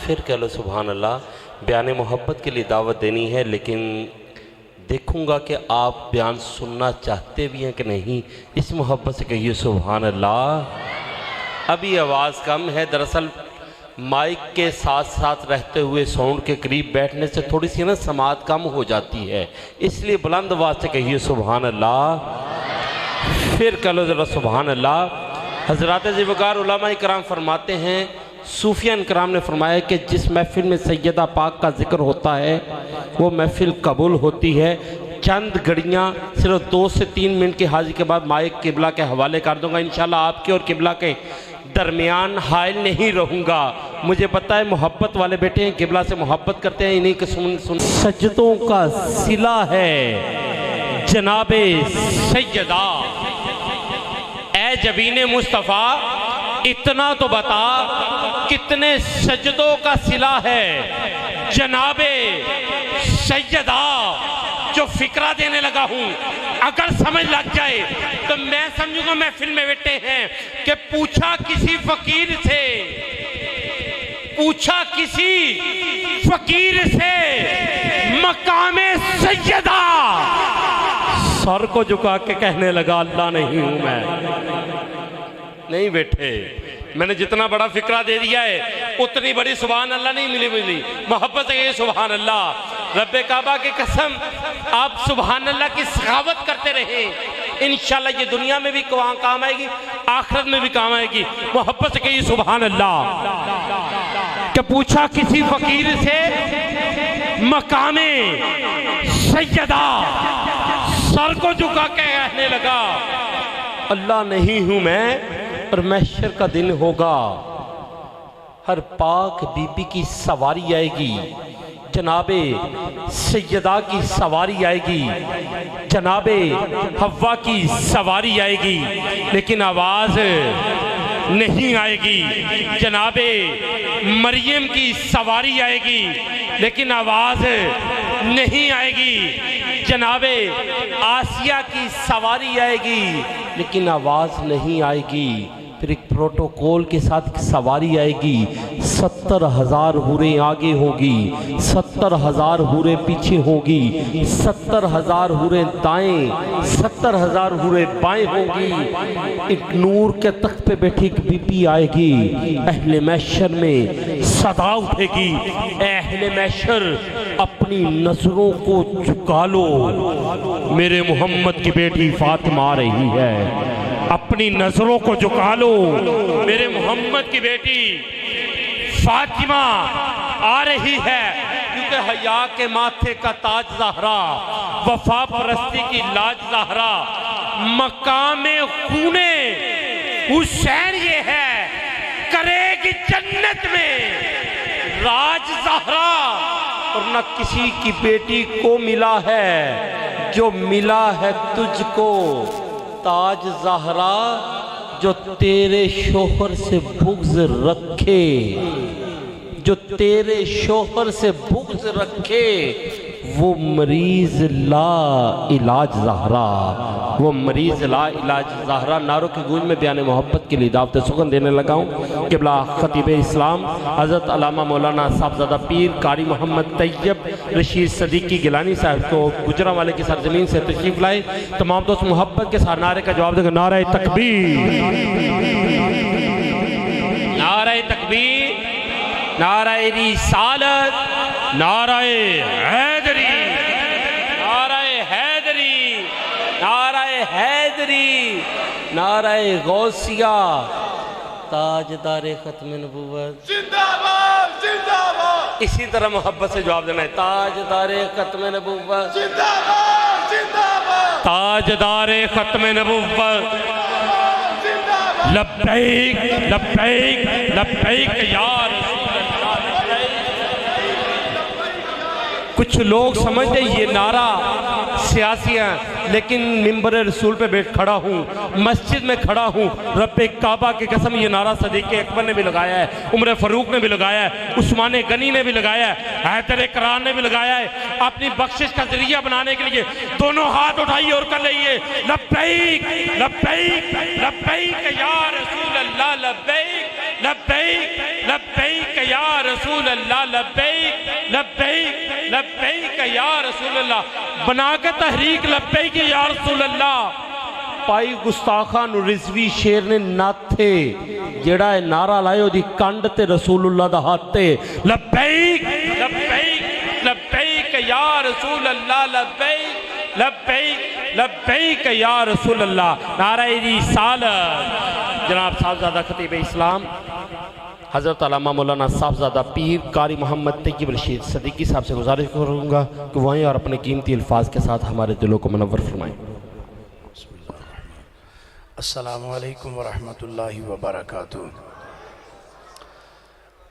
پھر کہہ لو سبحان اللہ. بیان محبت کے لیے دعوت دینی ہے لیکن دیکھوں گا کہ آپ بیان سننا چاہتے بھی ہیں کہ نہیں. اس محبت سے کہیے سبحان اللہ. ابھی آواز کم ہے، دراصل مائک کے ساتھ ساتھ رہتے ہوئے ساؤنڈ کے قریب بیٹھنے سے تھوڑی سی نا سماعت کم ہو جاتی ہے، اس لیے بلند آواز سے کہیے سبحان اللہ. پھر کہہ لو ذرا سبحان اللہ. حضرات ذوالفقار علماء کرام فرماتے ہیں، صوفیان کرام نے فرمایا کہ جس محفل میں سیدہ پاک کا ذکر ہوتا ہے وہ محفل قبول ہوتی ہے. چند گھڑیاں صرف 2 سے 3 منٹ کی حاضری کے بعد مائک قبلہ کے حوالے کر دوں گا. انشاءاللہ آپ کے اور قبلہ کے درمیان حائل نہیں رہوں گا. مجھے پتہ ہے محبت والے بیٹے ہیں، قبلہ سے محبت کرتے ہیں، انہیں کہ سجدوں کا صلہ ہے جناب سیدہ. اے جبین مصطفیٰ اتنا تو بتا کتنے سجدوں کا صلہ ہے جناب سیدہ. جو فکرہ دینے لگا ہوں اگر سمجھ لگ جائے تو میں سمجھوں گا محفل میں بیٹھے ہیں کہ پوچھا کسی فقیر سے، پوچھا کسی فقیر سے مقام سیدہ، سر کو جھکا کے کہنے لگا اللہ نہیں ہوں میں. نہیں بیٹھے، میں نے جتنا بڑا فکرہ دے دیا ہے اتنی بڑی سبحان اللہ نہیں ملی. محبت ہے یہ سبحان اللہ. رب کعبہ کی قسم آپ سبحان اللہ کی سخاوت کرتے رہیں، انشاءاللہ یہ دنیا میں بھی کام آئے گی، آخرت میں بھی کام آئے گی. محبت سے کہیے سبحان اللہ. کہ پوچھا کسی فقیر سے مقام سیدہ، سر کو جھکا کے کہنے لگا اللہ نہیں ہوں میں. اور محشر کا دن ہوگا، ہر پاک بی بی کی سواری آئے گی، جناب سیدہ کی سواری آئے گی، جناب حوا کی سواری آئے گی، لیکن آواز نہیں آئے گی. جناب مریم کی سواری آئے گی لیکن آواز نہیں آئے گی. جناب آسیہ کی سواری آئے گی لیکن آواز نہیں آئے گی. پھر ایک پروٹوکول کے ساتھ سواری آئے گی. 70,000 حوریں آگے ہوگی، 70,000 حوریں پیچھے ہوگی، 70,000 حوریں دائیں، 70,000 حوریں بائیں ہوگی. ایک نور کے تخت پہ بیٹھی ایک بی بی آئے گی. اہل محشر میں صدا اٹھے گی، اے اہل محشر اپنی نظروں کو جھکا لو، میرے محمد کی بیٹی فاطمہ آ رہی ہے. اپنی نظروں کو جھکا لو، میرے محمد کی بیٹی فاطمہ آ رہی ہے. کیونکہ حیا کے ماتھے کا تاج زہرا، وفا پرستی کی لاج زہرا، مقام خونے حسین یہ ہے، کرے گی جنت میں راج زہرا. اور نہ کسی کی بیٹی کو ملا ہے جو ملا ہے تجھ کو تاج زہرا. جو تیرے شوہر سے بغض رکھے، جو تیرے شوہر سے بغض رکھے، وہ مریض لا علاج زہرا، وہ مریض لا علاج زہرا. نعروں کی گونج میں بیان محبت کے لیے دعوت سخن دینے لگا ہوں. قبلہ خطیب اسلام حضرت علامہ مولانا صاحبزادہ پیر قاری محمد طیب رشید صدیقی گیلانی صاحب کو گجرانوالے کی سرزمین سے تشریف لائے. تمام دوست محبت کے ساتھ نعرے کا جواب دیں گے. نعرہ تکبیر، نعرہ تکبیر، نعرہ رسالت، نعرہ حیدری، نعرہ حیدری، نعرہ حیدری، نعرہ غوثیہ. تاجدار ختم نبوت زندہ باد، زندہ باد. اسی طرح محبت سے جواب دینا ہے. تاجدار ختم نبوت زندہ باد، زندہ باد. تاجدار ختم نبوت لبیک لبیک لبیک یا رسول اللہ لبیک۔ کچھ لوگ سمجھتے یہ نعرہ سیاسی ہیں، لیکن ممبر رسول پہ بیٹھ کھڑا ہوں، مسجد میں کھڑا ہوں، رب کعبہ کی قسم یہ نعرہ صدیق اکبر نے بھی لگایا ہے، عمر فاروق نے بھی لگایا ہے، عثمان غنی نے بھی لگایا ہے، حیدر کرار نے بھی لگایا ہے۔ اپنی بخشش کا ذریعہ بنانے کے لیے دونوں ہاتھ اٹھائیے اور کر لئیے لبیک لبیک لبیک یا رسول اللہ لبیک لبیک لبیک یا رسول اللہ لبیک لبیک لبیک یا رسول اللہ۔ بنا کے تحریک لبیک یا رسول اللہ۔ پائی گستاخان رضوی شیر نے ناتھے جیڑا ہے نعرہ لائے ہو دی کانڈ تے رسول اللہ دا ہاتھے لبیک لبیک لبیک یا رسول اللہ لبیک لبیک لبیک یا رسول اللہ۔ نعرہ رسالت۔ جناب صاحبزادہ خطیب اسلام حضرت علامہ مولانا صاحبزادہ پیر قاری محمد طیب رشید صدیقی صاحب سے گزارش کروں گا کہ وہ آئیں اور اپنے قیمتی الفاظ کے ساتھ ہمارے دلوں کو منور فرمائیں۔ السلام علیکم ورحمۃ اللہ وبرکاتہ۔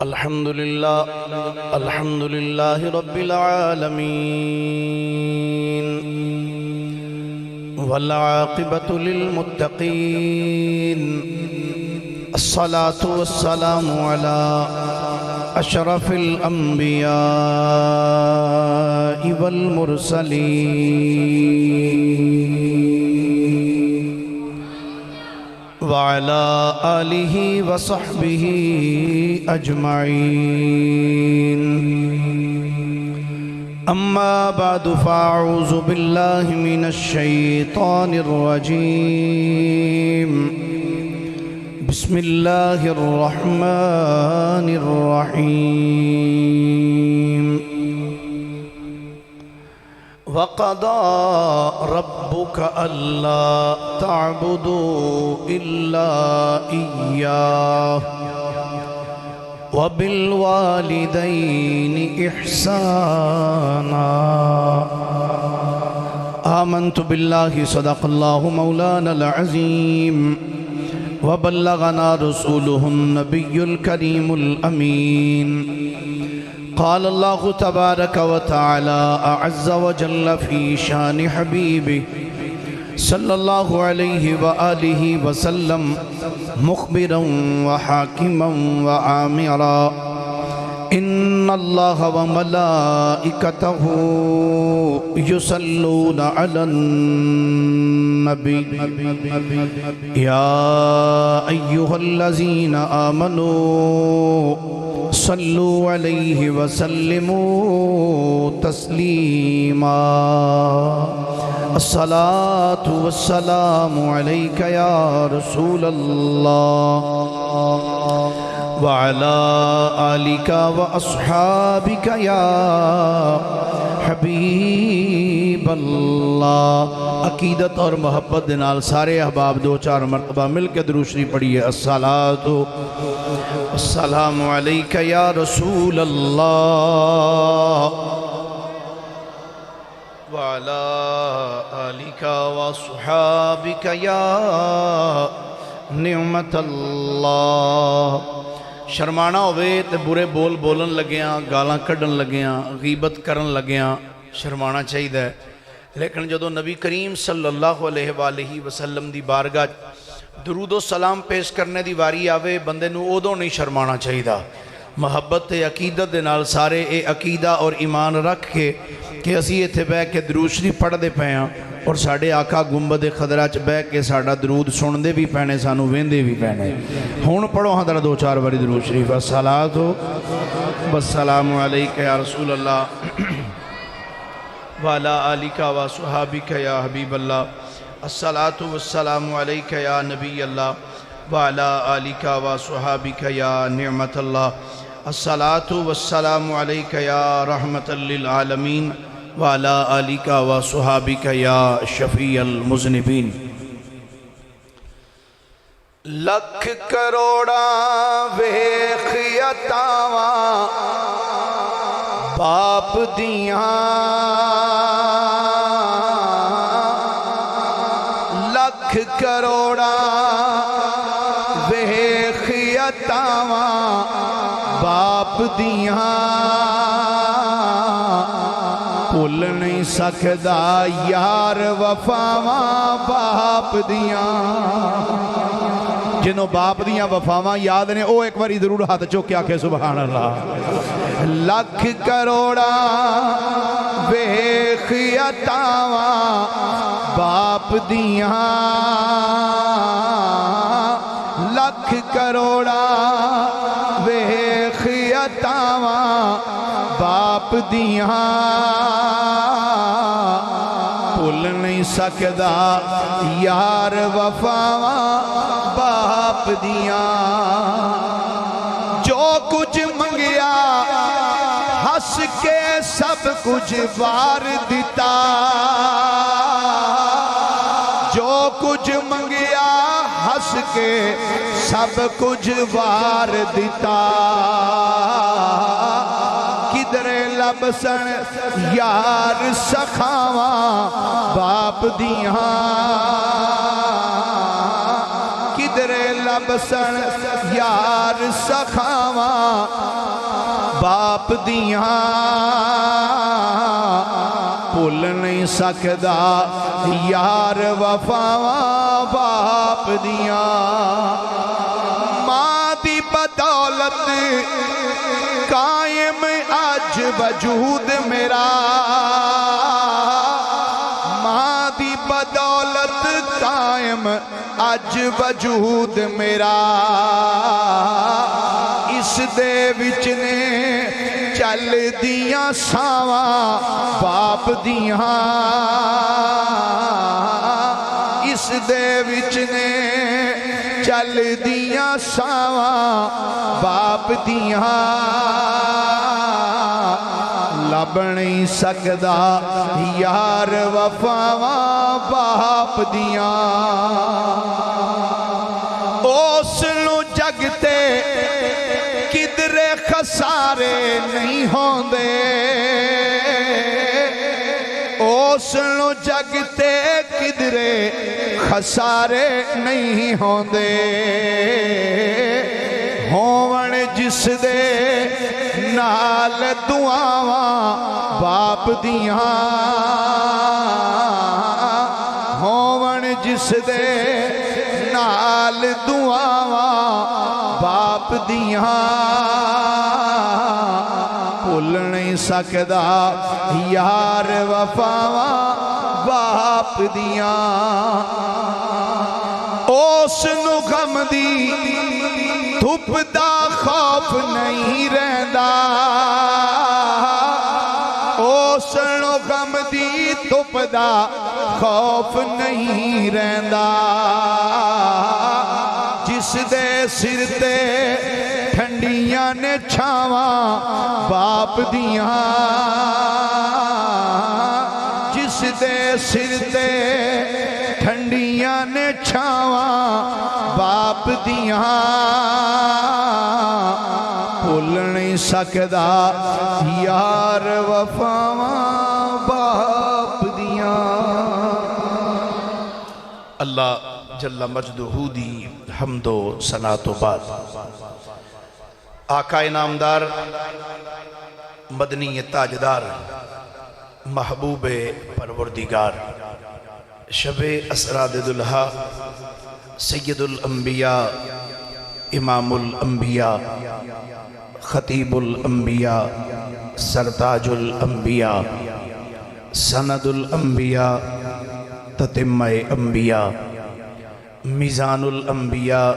الحمدللہ رب العالمین والعاقبۃ للمتقین، الصلاة والسلام علی اشرف الانبیاء والمرسلین وعلى آلہ وصحبہ اجمعین۔ اما بعد فاعوذ باللہ من الشیطان الرجیم، بسم اللہ الرحمن الرحیم۔ وَقَضَى رَبُّكَ أَلَّا تَعْبُدُوا إِلَّا إِيَّاهُ وَبِالْوَالِدَيْنِ إِحْسَانًا۔ آمنت باللہ صدق اللہ مولانا العظیم وبلغنا رسوله النبی الکریم الامین۔ قال اللہ تبارک وتعالی اعز وجل فی شان حبیبہ صلی اللہ علیہ وآلہ وسلم مخبرا وحاکما وآمرا، ان اللہ وملائکتہ یصلون علی النبی یا ایہا الذین آمنوا صلوا علیہ وسلموا تسلیما۔ الصلاة والسلام علیک یا رسول اللہ وعلی آلک واصحابک یا حبیب اللہ۔ عقیدت اور محبت دنال سارے احباب دو چار مرتبہ مل کے درود شریف پڑھیے۔ الصلاة والسلام علیک یا رسول اللہ وعلی آلک واصحابک یا نعمت اللہ۔ شرمانا ہوئے تے برے بول بولن لگیاں، گالاں کڈن لگیاں، غیبت کرن لگیاں، شرمانا چاہیے، لیکن جدو نبی کریم صلی اللہ علیہ وآلہ وسلم دی بارگاہ درود و سلام پیش کرنے دی واری آوے بندے نو ادو نہیں شرمانا چاہیے۔ محبت تے عقیدت دے نال سارے اے عقیدہ اور ایمان رکھ کے کہ اسی ایتھے بے کے درود شریف پڑھ دے پے ہاں اور ساڑھے آقا گنبد خضرہ چ بے کے ساڑھا درود سن دے بھی پینے سانو ویندے بھی پینے۔ ہون پڑھو ہاں در دو چار باری درود شریف۔ الصلاۃ والسلام علیک یا رسول اللہ وعلی آلک وصحابک یا حبیب اللہ۔ الصلاۃ والسلام علیک یا نبی اللہ وعلی آلک وصحابک یا نعمت اللہ۔ الصلاۃ والسلام علیک یا رحمت للعالمین وعلی آلک وصحابک یا شفیع المذنبین۔ لکھ کروڑا ویخ عطاواں باپ دیاں لکھ کروڑا ویخ عطاواں باپ دیاں بھول نہیں سکدا یار وفاواں باپ دیاں جنہوں باپ دیاں وفاواں یاد نے او ایک باری ضرور ہاتھ چوک کے سبحان اللہ لکھ کروڑا ویخ عطاواں باپ دیاں لکھ کروڑا ویخ عطاواں باپ دیاں بھول نہیں سکدا یار وفاواں باپ دیاں جو کچھ منگیا ہس کے سب کچھ وار دیتا جو کچھ منگیا ہس کے سب کچھ وار دیتا کدھرے لبسن یار سخاواں باپ دیاں کدھرے لبسن یار سخاواں باپ دیاں بھول نہیں سکدا یار وفاواں باپ دیاں ماں دی بدولت قائم اج وجود میرا ماں دی بدولت قائم اج وجود میرا اس دے وچ نے چل دیاں ساواں باپ دیاں اس دے وچ نے چل دیاں ساواں باپ دیاں لب نہیں سکدا یار وفاواں باپ دیاں اس نو جگتے کدھرے خسارے نہیں ہوندے اس نو جگتے کدھرے خسارے نہیں ہوندے ہون جس دے نال دعاواں باپ دیاں ہون جس دے نال دعاواں باپ دیاں بھول نہیں سکدا یار وفاواں باپ دیاں اس نو غم دی دھپ دا خوف نہیں رہندا اس نو غم دی دھپ دا خوف نہیں رہندا جس دے سر تے ٹھنڈیاں نے چھاواں باپ دیاں جس دے سر تے ٹھنڈیاں نے چھاواں باپ دیاں بھول نہیں سکدا یار وفاواں باپ دیاں اللہ جل مجدہ دی حمد و ثنا تو بعد آقا انعامدار مدنی تاجدار محبوب پروردگار شب اسراد دلہا سید الانبیاء امام الانبیاء خطیب الانبیاء سرتاج الانبیاء سند الانبیاء تتمہ انبیاء میزان الانبیاء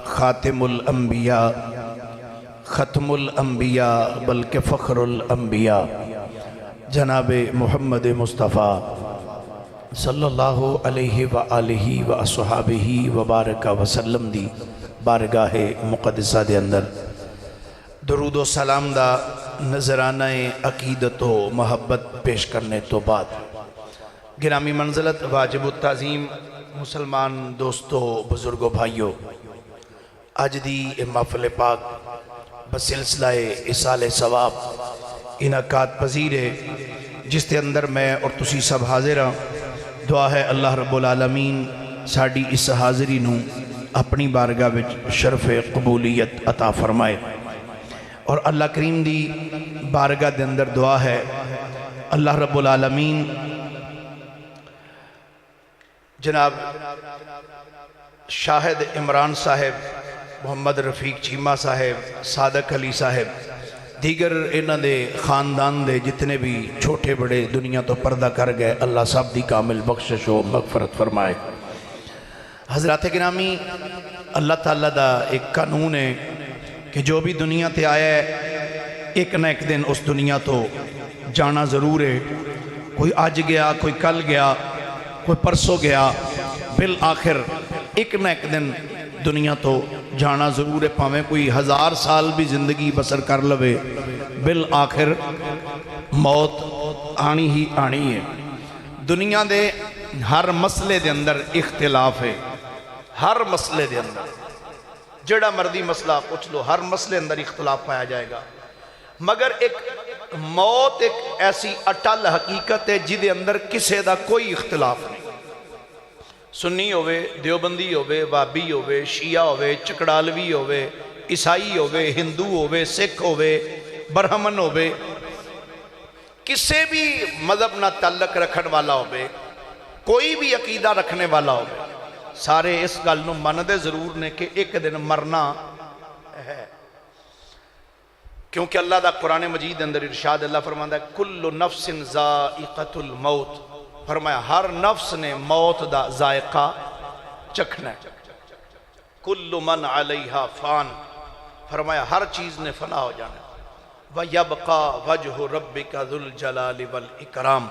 خاتم الانبیاء ختم الانبیاء بلکہ فخر الانبیاء جناب محمد مصطفیٰ صلی اللہ علیہ وآلہ وآصحابہ وبارک وسلم دی بارگاہ مقدسہ دے اندر درود و سلام دا نظرانہ عقیدت و محبت پیش کرنے تو بعد گرامی منزلت واجب التعظیم مسلمان دوستو بزرگو بھائیو آج دی محفل پاک بسلسلہ اصال ثواب انعقاد پذیر ہے جس کے اندر میں اور تسی سب حاضر ہاں دعا ہے اللہ رب العالمین ساڑی اس حاضری نو اپنی بارگاہ وچ شرف قبولیت عطا فرمائے. اور اللہ کریم دی بارگاہ دے اندر دعا ہے اللہ رب العالمین جناب شاہد عمران صاحب، محمد رفیق چیمہ صاحب، صادق علی صاحب، دیگر انہاں دے خاندان دے جتنے بھی چھوٹے بڑے دنیا تو پردہ کر گئے، اللہ سب دی کامل بخشش و مغفرت فرمائے. حضرات گرامی، اللہ تعالیٰ دا ایک قانون ہے کہ جو بھی دنیا تے آیا ہے ایک نہ ایک دن اس دنیا تو جانا ضرور ہے. کوئی آج گیا، کوئی کل گیا، کوئی پرسوں گیا، بالآخر ایک نہ ایک دن دنیا تو جانا ضرور ہے. پاویں کوئی 1000 سال بھی زندگی بسر کر لوے، بالآخر موت آنی ہی آنی ہے. دنیا دے ہر مسئلے دے اندر اختلاف ہے، ہر مسئلے دے اندر جڑا مردی مسئلہ پوچھ لو، ہر مسئلے اندر اختلاف پایا جائے گا. مگر ایک موت ایک ایسی اٹل حقیقت ہے جدے اندر کسے دا کوئی اختلاف نہیں. سنی ہوئے، دیوبندی ہوئے، وابی ہوئے، شیعہ ہوئے، چکڑالوی ہوئے، عیسائی ہوئے، ہندو ہوئے، سکھ ہوئے، برہمن ہوئے، کسے بھی مذہب نہ تعلق رکھن والا ہوئے، کوئی بھی عقیدہ رکھنے والا ہوئے، سارے اس گل نو مندے ضرور نے کہ ایک دن مرنا ہے. کیونکہ اللہ دا قرآن مجید اندر ارشاد اللہ فرماتا ہے کل نفس ذائقۃ الموت، فرمایا ہر نفس نے موت دا ذائقہ چکھنا ہے. کل من علیہا فان، فرمایا ہر چیز نے فنا ہو جانا ہے. وَيَبْقَى وَجْهُ رَبِّكَ ذُو الْجَلَالِ وَالْإِكْرَامِ،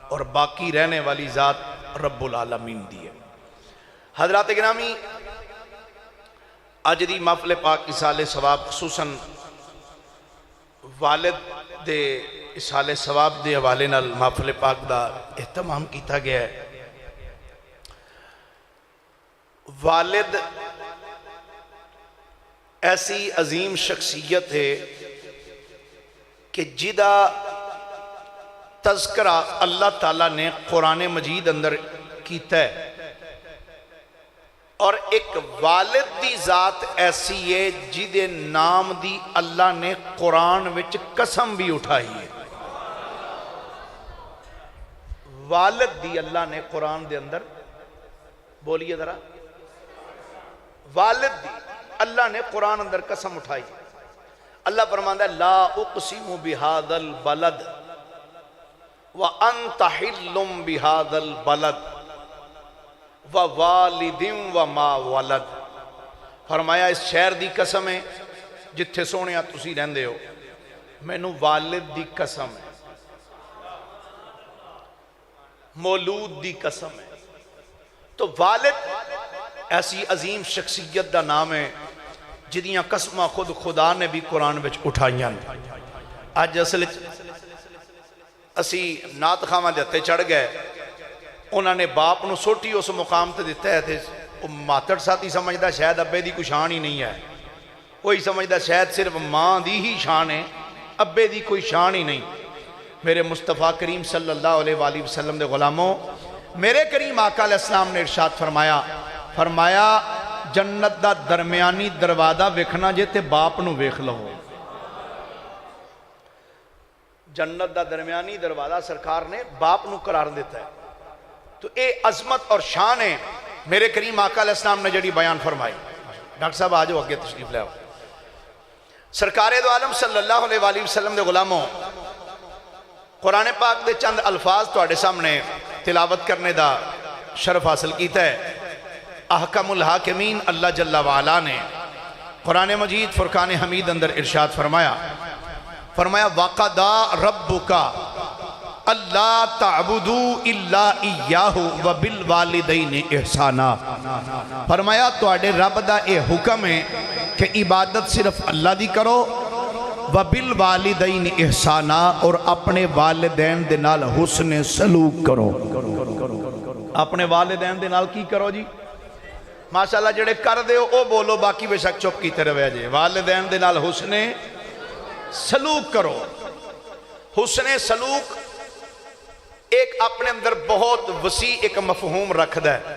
اور باقی رہنے والی ذات رب العالمین دی ہے. حضرات گرامی، اج دی محفل پاک اصال ثواب خصوصاً والد دے اصال ثواب دے حوالے نال محفل پاک دا اہتمام کیتا گیا ہے. والد ایسی عظیم شخصیت ہے کہ جدا تذکرہ اللہ تعالیٰ نے قرآن مجید اندر کیتا ہے. اور ایک والد دی ذات ایسی ہے جدے نام دی اللہ نے قرآن وچ قسم بھی اٹھائی ہے. والد دی اللہ نے قرآن دے اندر، بولیے ذرا، والد دی اللہ نے قرآن اندر قسم اٹھائی. اللہ فرماتا ہے لا اقسم بہذا البلد وانت حل بہذا البلد ووالد وما ولد، فرمایا اس شہر دی قسم ہے جتھے سونیا تسی رہندے ہو، مینوں والد دی قسم ہے، مولود دی قسم ہے. تو والد ایسی عظیم شخصیت دا نام ہے جدیاں قسمہ خود خدا نے بھی قرآن وچ اٹھائیاں. آج اصل اسی نات خواہاں دے ہتھے چڑھ گئے، انہوں نے باپ نو سوٹی اس مقام تے دیتا ہے، ماتڑ ساتھی سمجھدا شاید ابے دی کوئی شان ہی نہیں ہے، کوئی سمجھدا شاید صرف ماں دی ہی شان ہے، ابے دی کوئی شان ہی نہیں. میرے مصطفیٰ کریم صلی اللہ علیہ وآلہ وسلم دے غلاموں، میرے کریم آقا علیہ السلام نے ارشاد فرمایا جنت دا درمیانی دروازہ ویکھنا جے تے باپ نو ویکھ لو. جنت دا درمیانی دروازہ سرکار نے باپ نو قرار دیتا ہے. تو اے عظمت اور شان ہے میرے کریم آقا علیہ السلام نے جڑی بیان فرمائی. ڈاکٹر صاحب آجو اگے تشریف لے آؤ. سرکار دو عالم صلی اللہ علیہ وآلہ وسلم دے غلاموں، قرآن پاک دے چند الفاظ تواڈے سامنے تلاوت کرنے دا شرف حاصل کیتا ہے. احکم الحاکمین اللہ جل وعلا نے قرآن مجید فرقان حمید اندر ارشاد فرمایا وَقَضَىٰ رَبُّكَ اللہ تعبدوا الا ایاہ وبالوالدین احسانا، فرمایا تواڈے رب دا اے حکم ہے کہ عبادت صرف اللہ دی کرو، وبالوالدین احسانا، اور اپنے والدین دے نال حسن سلوک کرو. اپنے والدین دے نال کی کرو جی؟ ماشاءاللہ جڑے کر دے ہو او بولو، باقی بے شک چپ کیتے رہے جے. والدین دے نال حسن سلوک کرو. حسن سلوک ایک اپنے اندر بہت وسیع ایک مفہوم رکھدا ہے.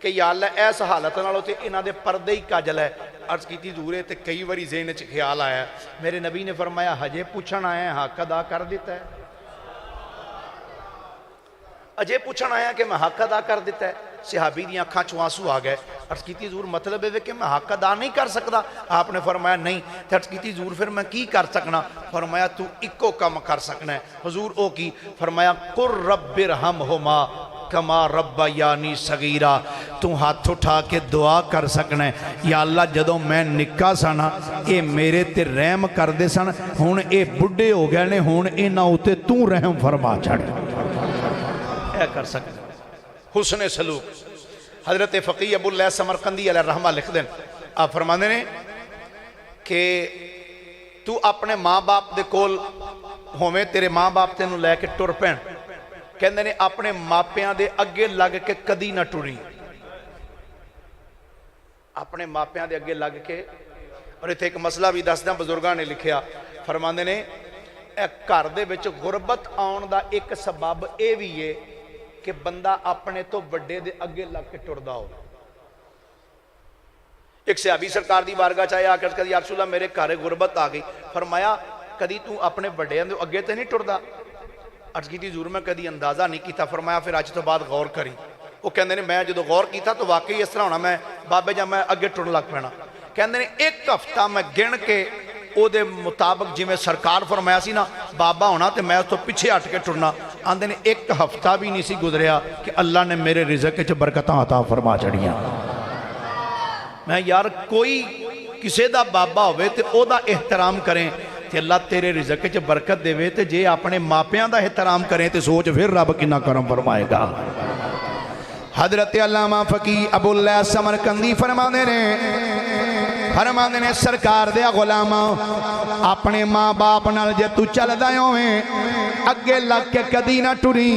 کہ یا اللہ ایس حالت نالوں تے انہاں دے پردے ہی کاجل ہے. عرض کی تھی دورے تے کئی واری ذہن وچ خیال آیا ہے. میرے نبی نے فرمایا ہجے پوچھن آیا ہے حق ادا کر دیتا ہے. اجے پوچھن آیا کہ میں حق ادا کر دیتا ہے. صحابی دی آنکھاں چوں آنسو آ گئے. عرض کی تھی حضور مطلب ہے کہ میں حق ادا نہیں کر سکتا؟ آپ نے فرمایا نہیں. عرض کی تھی حضور پھر میں کی کر سکنا؟ فرمایا تو اکو کم کر سکنا ہے. حضور او کی؟ فرمایا قر رب ارحمہما کما ربیانی صغیرا. تو ہاتھ اٹھا کے دعا کر سکنا ہے یا اللہ جدوں میں نکا سانا اے میرے تے رحم کر دے سن, ہن اے بڈھے ہو گئے نے, ہن انہاں اُتے تو رحم فرما چھڑ. اے کر سکنا حسن سلوک. حضرت فقی ابو اللہ سمرقندی علیہ رحمہ لکھ دیں, آپ فرمانے نے کہ تو اپنے ماں باپ دے کول ہوویں, تیرے ماں باپ تینوں لے کے ٹر پین, کہندے نے اپنے ماپیاں دے اگے لگ کے کدی نہ ٹری. اپنے ماپیاں دے اگے لگ کے. اور ایتھے ایک مسئلہ بھی دسداں بزرگاں نے لکھیا, فرماندے نے اے گھر دے وچ غربت آن دا ایک سبب اے وی ہے کہ بندہ اپنے تو بڑے دے اگے لگ کے ٹردا ہو. ایک صحابی سرکار دی بارگاہ چاہے آ کر یا رسول اللہ میرے گھر غربت آ گئی. فرمایا کدی تو اپنے بڑے دے اگے تے نہیں ٹردا؟ عرض کی تھی حضور میں کدی اندازہ نہیں کیتا. فرمایا پھر اج تو بعد غور کری. وہ کہندے نے میں جدو غور کیتا تو واقعی اس طرح ہونا میں بابے جا میں اگے ٹرن لگ پینا. کہندے نے ایک ہفتہ میں گن کے او دے مطابق جی میں سرکار فرمایا سی نا بابا ہونا تے میں اس تو پیچھے ہٹ کے ٹرنا. آندے نے ایک ہفتہ بھی نہیں سی گزریا کہ اللہ نے میرے رزق وچ برکتاں عطا فرما چھڑیاں. میں یار کوئی کسے دا بابا ہوئے تے او دا احترام کریں تے اللہ تیرے رزق وچ برکت دے تے جے اپنے ماپیاں دا احترام کریں تے سوچ پھر رب کنا کرم فرمائے گا. حضرت علامہ فقی ابو اللہ سمرقندی فرماندے نے سرکار دے غلاماں اپنے ماں باپ نال جے تو چلدا ہوویں اگے لگ کے کدی نہ ٹری,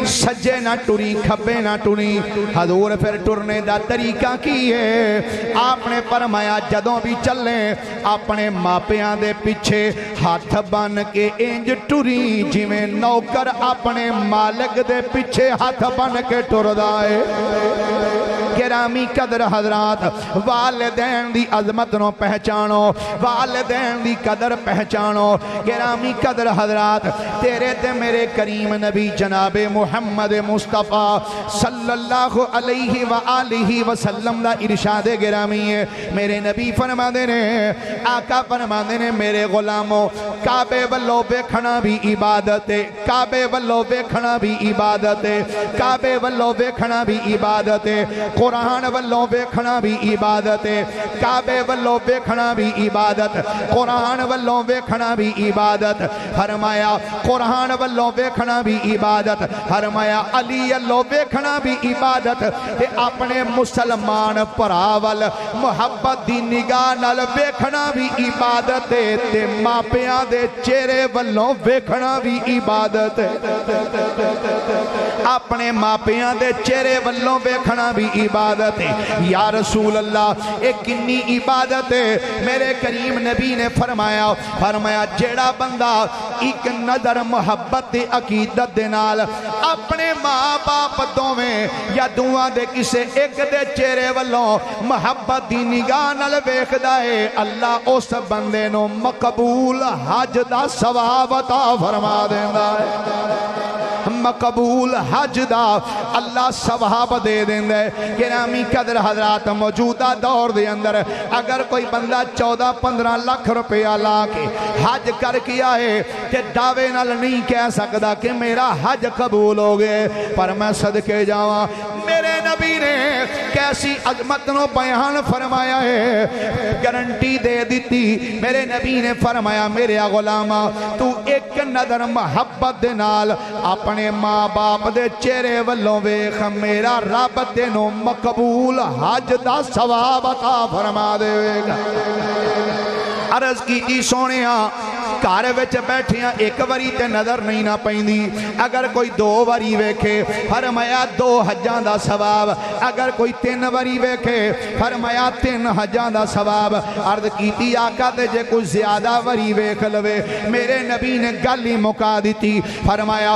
سجے نہ ٹری, کھبے نہ ٹری. حضور پھر ٹرنے دا طریقہ کی ہے؟ آپ نے فرمایا جدوں بھی چلے اپنے ماپیاں دے پیچھے ہاتھ بن کے انج ٹری جویں نوکر اپنے مالک دے پیچھے ہاتھ بن کے ٹردا ہے. گرامی قدر حضرات, والدین دی عظمت نو پہچانو, والدین دی قدر پہچانو. گرامی قدر حضرات, تیرے تے میرے کریم نبی جناب محمد مصطفیٰ صلی اللہ علیہ وآلہ وسلم دا ارشاد گرامی ہے. میرے نبی فرماندے نے, آقا فرماندے نے میرے غلاموں کعبے والو ویکھنا بھی عبادت ہے, کعبے والو ویکھنا بھی عبادت ہے, کعبے والو ویکھنا بھی عبادت ہے, قرآن والوں ویکھنا بھی عبادت ہے, کعبے والوں ویکھنا بھی عبادت, قرآن والوں ویکھنا بھی عبادت. فرمایا قرآن والوں ویکھنا بھی عبادت, فرمایا علی والوں ویکھنا بھی عبادت. تے اپنے مسلمان پراول محبت دی نگاہ نال ویکھنا بھی عبادت ہے, تے ماپیاں دے چہرے والوں ویکھنا بھی عبادت ہے. اپنے ماپیاں دے چہرے والوں ویکھنا بھی عبادت ہے. یا رسول اللہ ایک کنی عبادت ہے. میرے کریم نبی نے فرمایا جیڑا بندہ ایک نظر محبت عقیدت دے نال اپنے ماں باپ دوویں یا دوواں دے کسے ایک دے چہرے والوں محبت دی نگاہ نال ویکھدا ہے, اللہ اس بندے نو مقبول حج دا ثواب عطا فرما دیندا ہے. مقبول حج دا اللہ ثواب دے دیندا ہے. گرامی قدر حضرات, موجودہ دور دے اندر اگر کوئی بندہ 14-15 لاکھ روپیہ لا کے حج کر کے آئے تے دعوے نال نہیں کہہ سکدا کہ میرا حج قبول ہو گئے. پر میں صدقے جاواں میرے نبی نے کیسی عظمت نو بیان فرمایا ہے, گارنٹی دے دیتی. میرے نبی نے فرمایا میرے غلاماں تو ایک نظر محبت دے نال اپنے ماں باپ دے چہرے والوں ویکھ, میرا رب تینوں مقبول حج دا ثواب عطا فرما دے گا. عرض کی سونیاں گھر وچ بیٹھیاں ایک واری تے نظر نہیں نہ پیندی, اگر کوئی 2 واری ویکھے فرمایا 2 حجاں دا ثواب, اگر کوئی 3 واری ویکھے فرمایا 3 حجاں دا ثواب. عرض کیتی آقا تے جے کوئی زیادہ واری ویکھ لوے, میرے نبی نے گل ہی مکا دیتی. فرمایا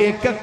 1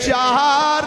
4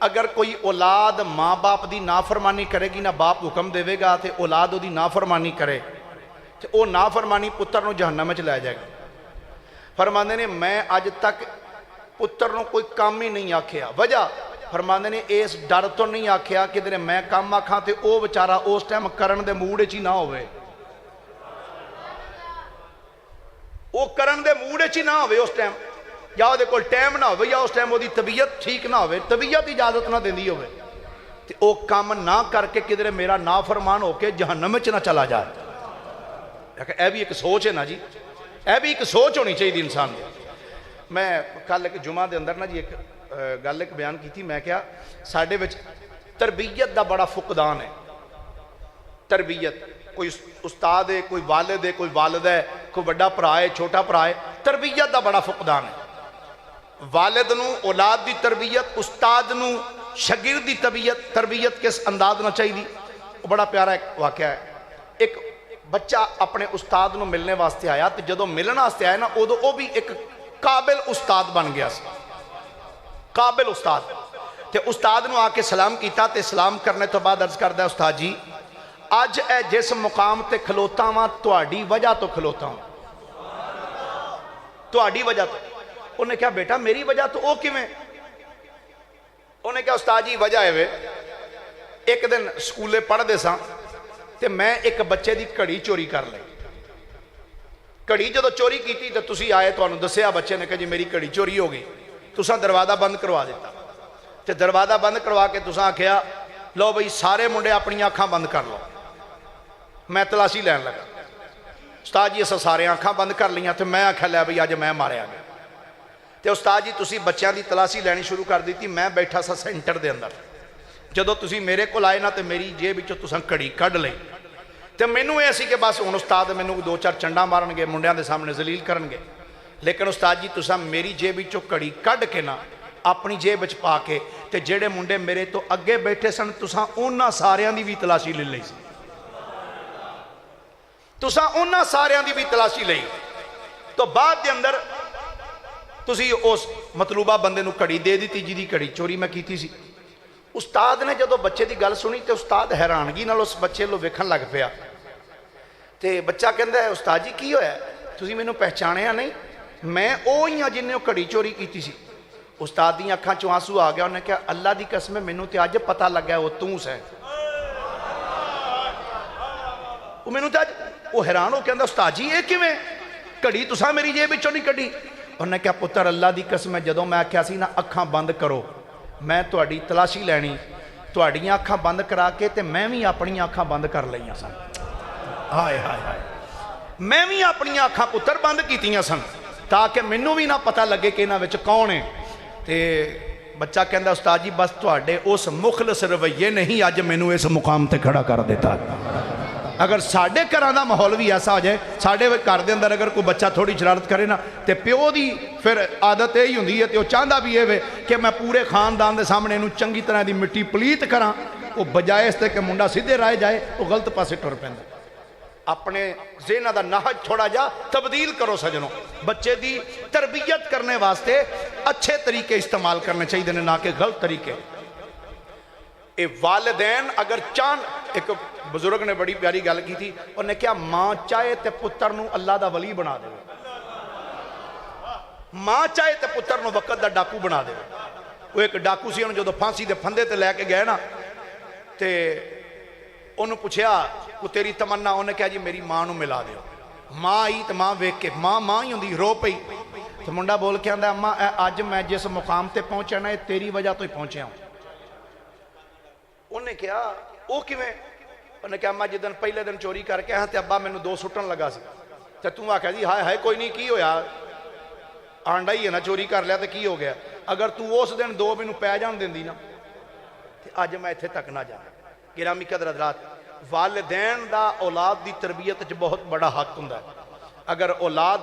اگر کوئی اولاد ماں باپ دی نافرمانی کرے گی نہ باپ حکم دے گا تو اولاد وہ نافرمانی کرے تو وہ نافرمانی پتر نو جہنم چ لے جائے گا. فرماندے نے میں اج تک پتر نو کوئی کام ہی نہیں آکھیا. وجہ فرماندے نے اس ڈر تو نہیں آکھیا کہ دے میں کام آکھاں تے او بیچارہ اس ٹائم کرن دے موڈ وچ ہی نہ ہوئے, وہ کرن دے موڈ وچ ہی نہ ہوئے اس ٹائم, یا وہ کول ٹائم نہ ہوئے, یا اس ٹائم وہ دی طبیعت ٹھیک نہ ہوئے, طبیعت اجازت نہ دیندی ہوئے تے او کام نہ کر کے کدھر میرا نافرمان ہو کے جہنم وچ نہ چلا جائے. اے بھی ایک سوچ ہے نا جی, اے بھی ایک سوچ ہونی چاہیے انسان کی. میں کل ایک جمعہ دے اندر نا جی ایک گل ایک بیان کی تھی, میں کیا ساڈے وچ تربیت دا بڑا فقدان ہے. تربیت, کوئی استاد ہے, کوئی والد ہے, کوئی والد ہے, کوئی بڑا بھرا ہے, چھوٹا بھرا ہے, تربیت دا بڑا فقدان ہے. والد نو اولاد دی تربیت, استاد نو شاگرد دی تربیت کس انداز نہ چاہیے. بڑا پیارا ایک واقعہ ہے. ایک بچہ اپنے استاد نو ملنے واسطے آیا, تو جدو ملنا واسطے آیا نا ادو وہ بھی ایک قابل استاد بن گیا سی, قابل استاد. تے استاد نو آ کے سلام کیتا, تے سلام کرنے تو بعد عرض کردا استاد جی اج اے جس مقام تے کھلوتا ہاں تہاڈی وجہ تو کھلوتا ہوں, تہاڈی وجہ تو. انہیں کہا بیٹا میری وجہ تو او کیویں؟ انہیں کہا استاد جی وجہ ہے وے, ایک دن سکولے پڑھ دے ساں تے میں ایک بچے دی کڑی چوری کر لئی. کڑی جدو چوری کیتی تو تسی آئے, تو انہوں دسیا بچے نے کہ جی میری کڑی چوری ہو گئی. تساں دروازہ بند کروا دیتا, تے دروازہ بند کروا کے تساں آکھیا لو بھئی سارے منڈے اپنی آنکھاں بند کر لو. میں تلاشی لین لگا, استاد جی اساں سارے آنکھاں بند کر لیاں, تے میں آکھیا لے بھئی اج میں ماریا گیا. تے استاد جی تسی بچیاں دی تلاشی لینی شروع کر دیتی. میں بیٹھا سا سینٹر دے اندر, جدو تسی میرے کو آئے نا تے میری جیب وچوں تساں کڑی کڈ لئی. تے مینوں یہ سی کہ بس ہن استاد مینوں دو چار چنڈا مارن گے, منڈیاں دے سامنے ذلیل کرن گے. لیکن استاد جی تساں میری جیب وچوں کڑی کڈ کے نا اپنی جیب وچ پا کے تے جڑے منڈے میرے تو اگے بیٹھے سن تساں انہاں ساریاں دی بھی تلاشی لے لئی سی. تساں انہاں ساریاں دی بھی تلاشی لئی. تو بعد دے اندر تسی اس مطلوبہ بندے نو کڑی دے دیتی جی دی کڑی چوری میں کیتی سی. استاد نے جدو بچے دی گل سنی تے استاد حیرانگی نال اس بچے لو ویکھن لگ پیا. تے بچہ کہندا ہے استاد جی کی ہویا, تسی مینوں پہچانیا نہیں, میں او ہی ہاں جنہیں کڑی چوری کیتی سی. استاد دی اکھاں چوں آنسو آ گیا. انہیں کہا اللہ دی قسم ہے مینوں تے اج پتہ لگا ہے وہ توں سیں. وہ مینوں تے اج وہ حیران ہو کہندا استاد جی یہ کیویں کڑی تساں میری جیب وچوں نہیں کڈی. انہیں کہا پتر اللہ دی قسم ہے جدوں میں آکھیا سی نا اکھاں بند کرو, میں تہاڈی تلاشی لینی, تہاڈیاں اکھاں بند کرا کے تے میں بھی اپنی اکھاں بند کر لئیاں سن. ہائے ہائے ہائے, میں بھی اپنی اکھاں پتر بند کیتیاں سن تاکہ مینوں بھی نہ پتہ لگے کہ انہاں وچ کون ہے. تے بچہ کہندا استاد جی بس تہاڈے اس مخلص رویے نہیں اج مینوں اس مقام تے کھڑا کر دیتا. اگر ساڈے گھراں دا ماحول بھی ایسا ہو جائے, ساڈے گھر دے اندر اگر کوئی بچہ تھوڑی شرارت کرے نا تے پیو دی پھر عادت یہی ہوندی ہے تے وہ چاہندا بھی ہے کہ میں پورے خاندان دے سامنے انہوں چنگی طرح دی مٹی پلیت کراں, وہ بجائے اس تے کہ منڈا سیدھے رائے جائے وہ غلط پاسے ٹر پیندا. اپنے ذہن دا نہج تھوڑا جا تبدیل کرو سجنوں. بچے دی تربیت کرنے واسطے اچھے طریقے استعمال کرنے چاہیے نہ کہ غلط طریقے. اے والدین اگر چاہن, ایک بزرگ نے بڑی پیاری گل کی تھی, انہوں نے کہا ماں چاہے تے پتر نو اللہ دا ولی بنا دے, ماں چاہے تے پتر نو وقت دا ڈاکو بنا دے. وہ ایک ڈاکو سی جو پھانسی دے پھندے تے لے کے گئے نا, تے انہوں پوچھیا وہ تیری تمنا, انہوں نے کہا جی میری ماں نو ملا دیو. ماں آئی تو ماں ویک کے ماں ہی ہوندی رو پئی. تو منڈا بول کے آندا اماں اج میں جس مقام تے پہنچا نا تیری وجہ تو ہی پہنچیا ہوں. انہوں نے کہا او کیویں؟ انہوں نے کہا اماں جدن پہلے دن چوری کر کے ہاں تے ابا مینوں 2 سٹن لگا سی, تے توں آکھیا جی ہائے ہائے کوئی نہیں کی ہویا, آنڈا ہی ہے نا چوری کر لیا تے کی ہو گیا. اگر تو اس دن 2 مینوں پے جان دیندی نا تے اج میں ایتھے تک نہ جانا. گرامی قدر حضرات, والدین دا اولاد دی تربیت وچ بہت بڑا حق ہوندا ہے. اگر اولاد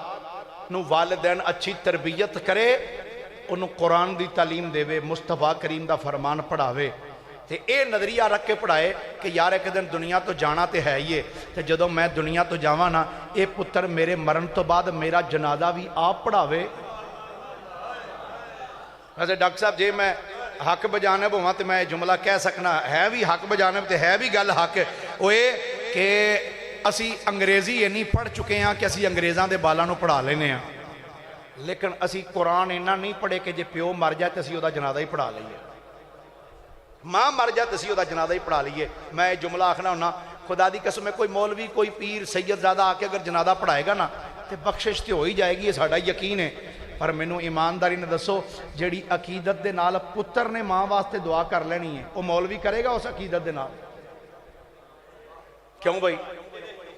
نو والدین اچھی تربیت کرے, انہوں قرآن دی تعلیم دے, مصطفیٰ کریم دا فرمان پڑھاوے, تے اے نظریہ رکھ کے پڑھائے کہ یار ایک دن دنیا تو جانا تے ہے ہی ہے, تے جدوں میں دنیا تو جاواں نا اے پتر میرے مرن تو بعد میرا جنازہ بھی آپ پڑھاوے. ویسے ڈاکٹر صاحب جے میں حق بجانب ہوا تو میں جملہ کہہ سکنا ہے بھی حق بجانب تو ہے بھی گل حق وہ یہ کہ اسی انگریزی اینی پڑھ چکے ہیں کہ اسی انگریزاں دے بالاں نو پڑھا لینے ہیں لیکن اسی قرآن اینا نہیں پڑھے کہ جے پیو مر جائے تو اسی او دا جنازہ ہی پڑھا لئیے ماں مر جائے تو اسی او دا جنازہ ہی پڑھا لئیے میں جملہ آخنا ہونا خدا دی قسم میں کوئی مولوی کوئی پیر سید زیادہ آ کے اگر جنازہ پڑھائے گا نا تو بخشش تو ہو ہی جائے گی یہ ساڑھا یقین ہے پر مینوں ایمانداری نے دسو جیڑی عقیدت دے نال پتر نے ماں واسطے دعا کر لینی ہے وہ مولوی کرے گا اس عقیدت دے نال کیوں بھائی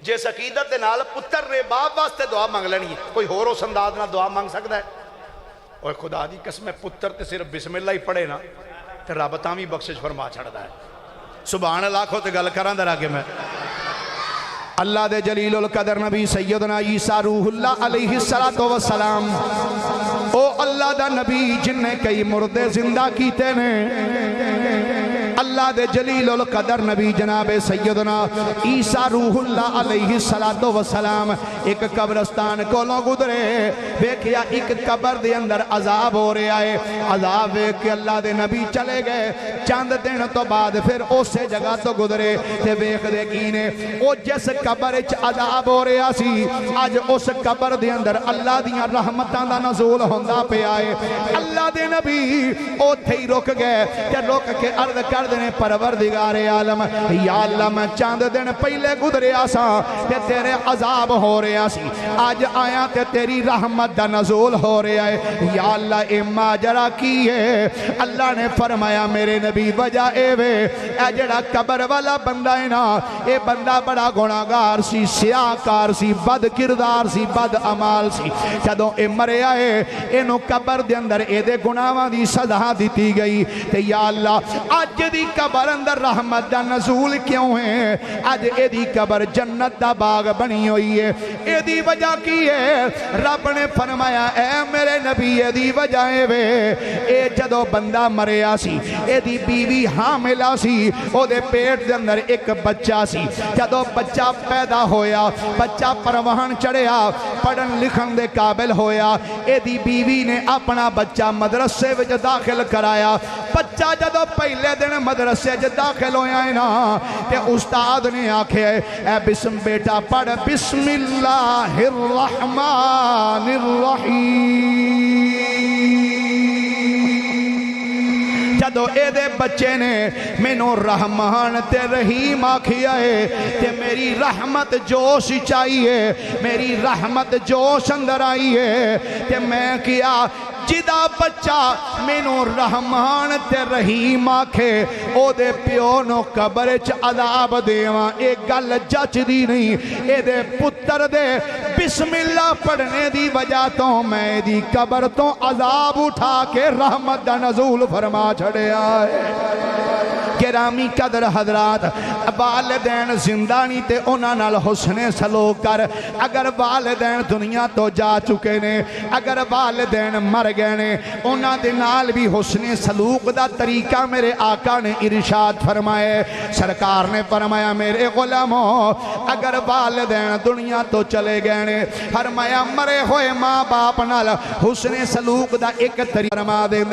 جس عقیدت دے نال پتر نے باپ واسطے دعا مانگ لینی ہے کوئی ہور اس انداز نہ دعا مانگ سکتا ہے اور خدا دی قسم پتر تے صرف بسم اللہ ہی پڑھے نا تے رب تاں وی بخشش فرما چھڑدا ہے سبحان اللہ کھو تے گل کراں در آگے میں اللہ دے جلیل القدر نبی سیدنا عیسیٰ روح اللہ علیہ السلام او اللہ دا نبی جن نے کئی مردے زندہ کیتے نے اللہ دے جلیل القدر نبی جناب سیدنا عیسیٰ روح اللہ علیہ السلام ایک قبرستان کو لو گدرے بیکیا ایک قبر دے اندر عذاب ہو رہے آئے عذاب بیک کے اللہ دے نبی چلے گئے چاند دن تو بعد پھر اسے جگہ تو گدرے تے بیک دے کینے او جس قبر اچ عذاب ہو رہے سی آج اس قبر دے اندر اللہ دیاں رحمتان دا نزول ہوندہ پہ آئے اللہ دے نبی او تھے رک گئے کہ رک کے عرض کر دینے پروردگار عالم یا اللہ میں چاند دن پہلے گدرے آسا تے تیرے عذاب ہو رہے آسی آج آیا تے تیری رحمت دا نزول ہو رہے آئے یا اللہ اے ماجرہ کی ہے اللہ نے فرمایا میرے نبی وجہ اے وے اے جڑا قبر والا بندہ ہے نا اے بندہ بڑا گناہگار سی سیاہکار سی بد کردار سی بد عمال سی جدوں اے مرے آئے اینو قبر دے اندر اے دے گناہاں دی سزا دیتی گئی تے یا اللہ آج دی قبر اندر رحمت دا نزول کیوں ہے آج اے دی قبر جنت دا باغ بنی ہوئی ہے اے دی وجہ کی ہے رب نے فرمایا اے میرے نبی اے دی وجہ ہے وے اے جدو بندہ مرے آسی اے دی بیوی حاملہ سی او دے پیٹ دے اندر ایک بچہ سی جدو بچہ پیدا ہویا بچہ پروہن چڑھیا پڑھن لکھن دے قابل ہویا اے دی بیوی نے اپنا بچہ مدرسے وچ داخل کرایا بچہ جدو پہلے دن مدرسے جد داخل ہویا ہے نا کہ استاد نے آکھے اے بسم بیٹا پڑھ بسم اللہ الرحمن الرحیم جدو اے دے بچے نے مینو رحمان تے رحیم آکھیا ہے کہ میری رحمت جوش چاہیے میری رحمت جوش اندر آئی ہے کہ میں کیا جدا بچہ مینو رحمان تے رحیم آکھے او دے پیو نو قبرچ عذاب دیواں ایک گل جچ دی نہیں اے دے پتر دے بسم اللہ پڑھنے دی وجہ تو میں دی قبر تو عذاب اٹھا کے رحمت دا نزول فرما چھڑے آئے گرامی قدر حضرات والدین زندانی تے انہاں نال حسن سلوک کر اگر والدین دنیا تو جا چکے نے اگر والدین مر گئے نے انہاں دے نال بھی حسن سلوک دا طریقہ میرے آقا نے ارشاد فرمائے سرکار نے فرمایا میرے غلاموں اگر والدین دنیا تو چلے گئے نے فرمایا مرے ہوئے ماں باپ نال حسن سلوک دا ایک طریقہ فرما دے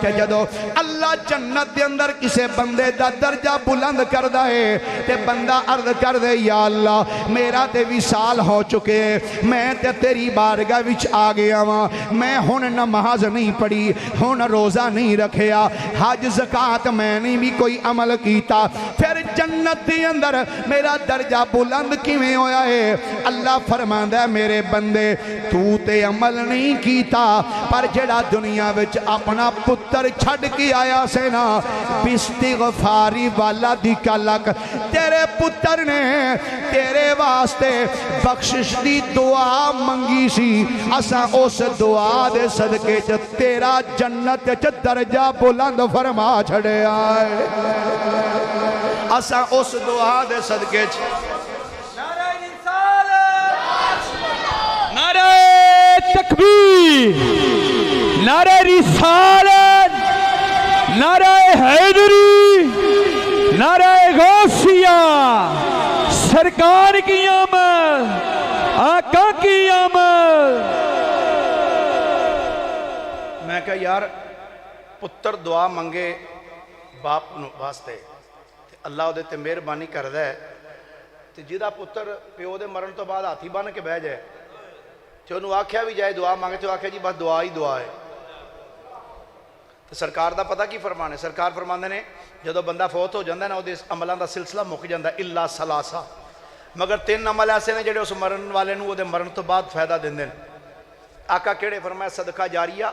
کہ جدو اللہ جنت دے اندر کسے بندے دا درجہ بلند کر دائے تے بندہ عرض کر دے یا اللہ میرا تے وصال ہو چکے میں تے تیری بارگاہ وچ آ گیا ہاں میں ہن نماز نہیں پڑھی ہن روزہ نہیں رکھیا حج زکات میں نہیں بھی کوئی عمل کیتا پھر جنت دے اندر میرا درجہ بلند کیویں ہویا ہے اللہ فرماندا ہے میرے بندے تو تے عمل نہیں کیتا پر جڑا دنیا وچ اپنا پتر چھڈ کے آیا سے نا باستغفاری والا دی کلک تیرے پتر نے تیرے واسطے بخشش دی دعا منگی سی اساں اس دعا دے صدقے چ تیرا جنت چ درجہ بلند فرما چھڑے آئے اساں اس دعا دے صدقے چ نعرہ تکبیر نعرہ رسالت نعرہ حیدری نعرہ غوثیہ سرکار کی آمد آقا کی آمد میں کہا یار ਪੁੱਤਰ ਦੁਆ ਮੰਗੇ ਬਾਪ ਨੂੰ ਵਾਸਤੇ ਤੇ ਅੱਲਾ ਉਹਦੇ ਤੇ ਮਿਹਰਬਾਨੀ ਕਰਦਾ ਹੈ ਤੇ ਜਿਹਦਾ ਪੁੱਤਰ ਪਿਓ ਦੇ ਮਰਨ ਤੋਂ ਬਾਅਦ ਹਾਥੀ ਬੰਨ ਕੇ ਬਹਿ ਜਾਏ ਤੇ ਉਹਨੂੰ ਆਖਿਆ ਵੀ ਜਾਏ ਦੁਆ ਮੰਗੇ ਤੇ ਆਖਿਆ ਜੀ ਬਸ ਦੁਆ ਹੀ ਦੁਆ ਹੈ। ਤੇ ਸਰਕਾਰ ਦਾ ਪਤਾ ਕੀ ਫਰਮਾਨ ਹੈ? ਸਰਕਾਰ ਫਰਮਾਉਂਦੇ ਨੇ ਜਦੋਂ ਬੰਦਾ ਫੌਤ ਹੋ ਜਾਂਦਾ ਨਾ ਉਹਦੇ ਅਮਲਾਂ ਦਾ ਸਿਲਸਿਲਾ ਮੁੱਕ ਜਾਂਦਾ, ਇੱਲਾ ਸਲਾਸਾ, ਮਗਰ 3 ਅਮਲ ਐਸੇ ਨੇ ਜਿਹੜੇ ਉਸ ਮਰਨ ਵਾਲੇ ਨੂੰ ਉਹਦੇ ਮਰਨ ਤੋਂ ਬਾਅਦ ਫਾਇਦਾ ਦਿੰਦੇ ਨੇ। ਆਕਾ ਕਿਹੜੇ? ਫਰਮਾਇਆ ਸਦਕਾ ਜਾਰੀਆ,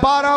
12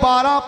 12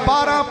12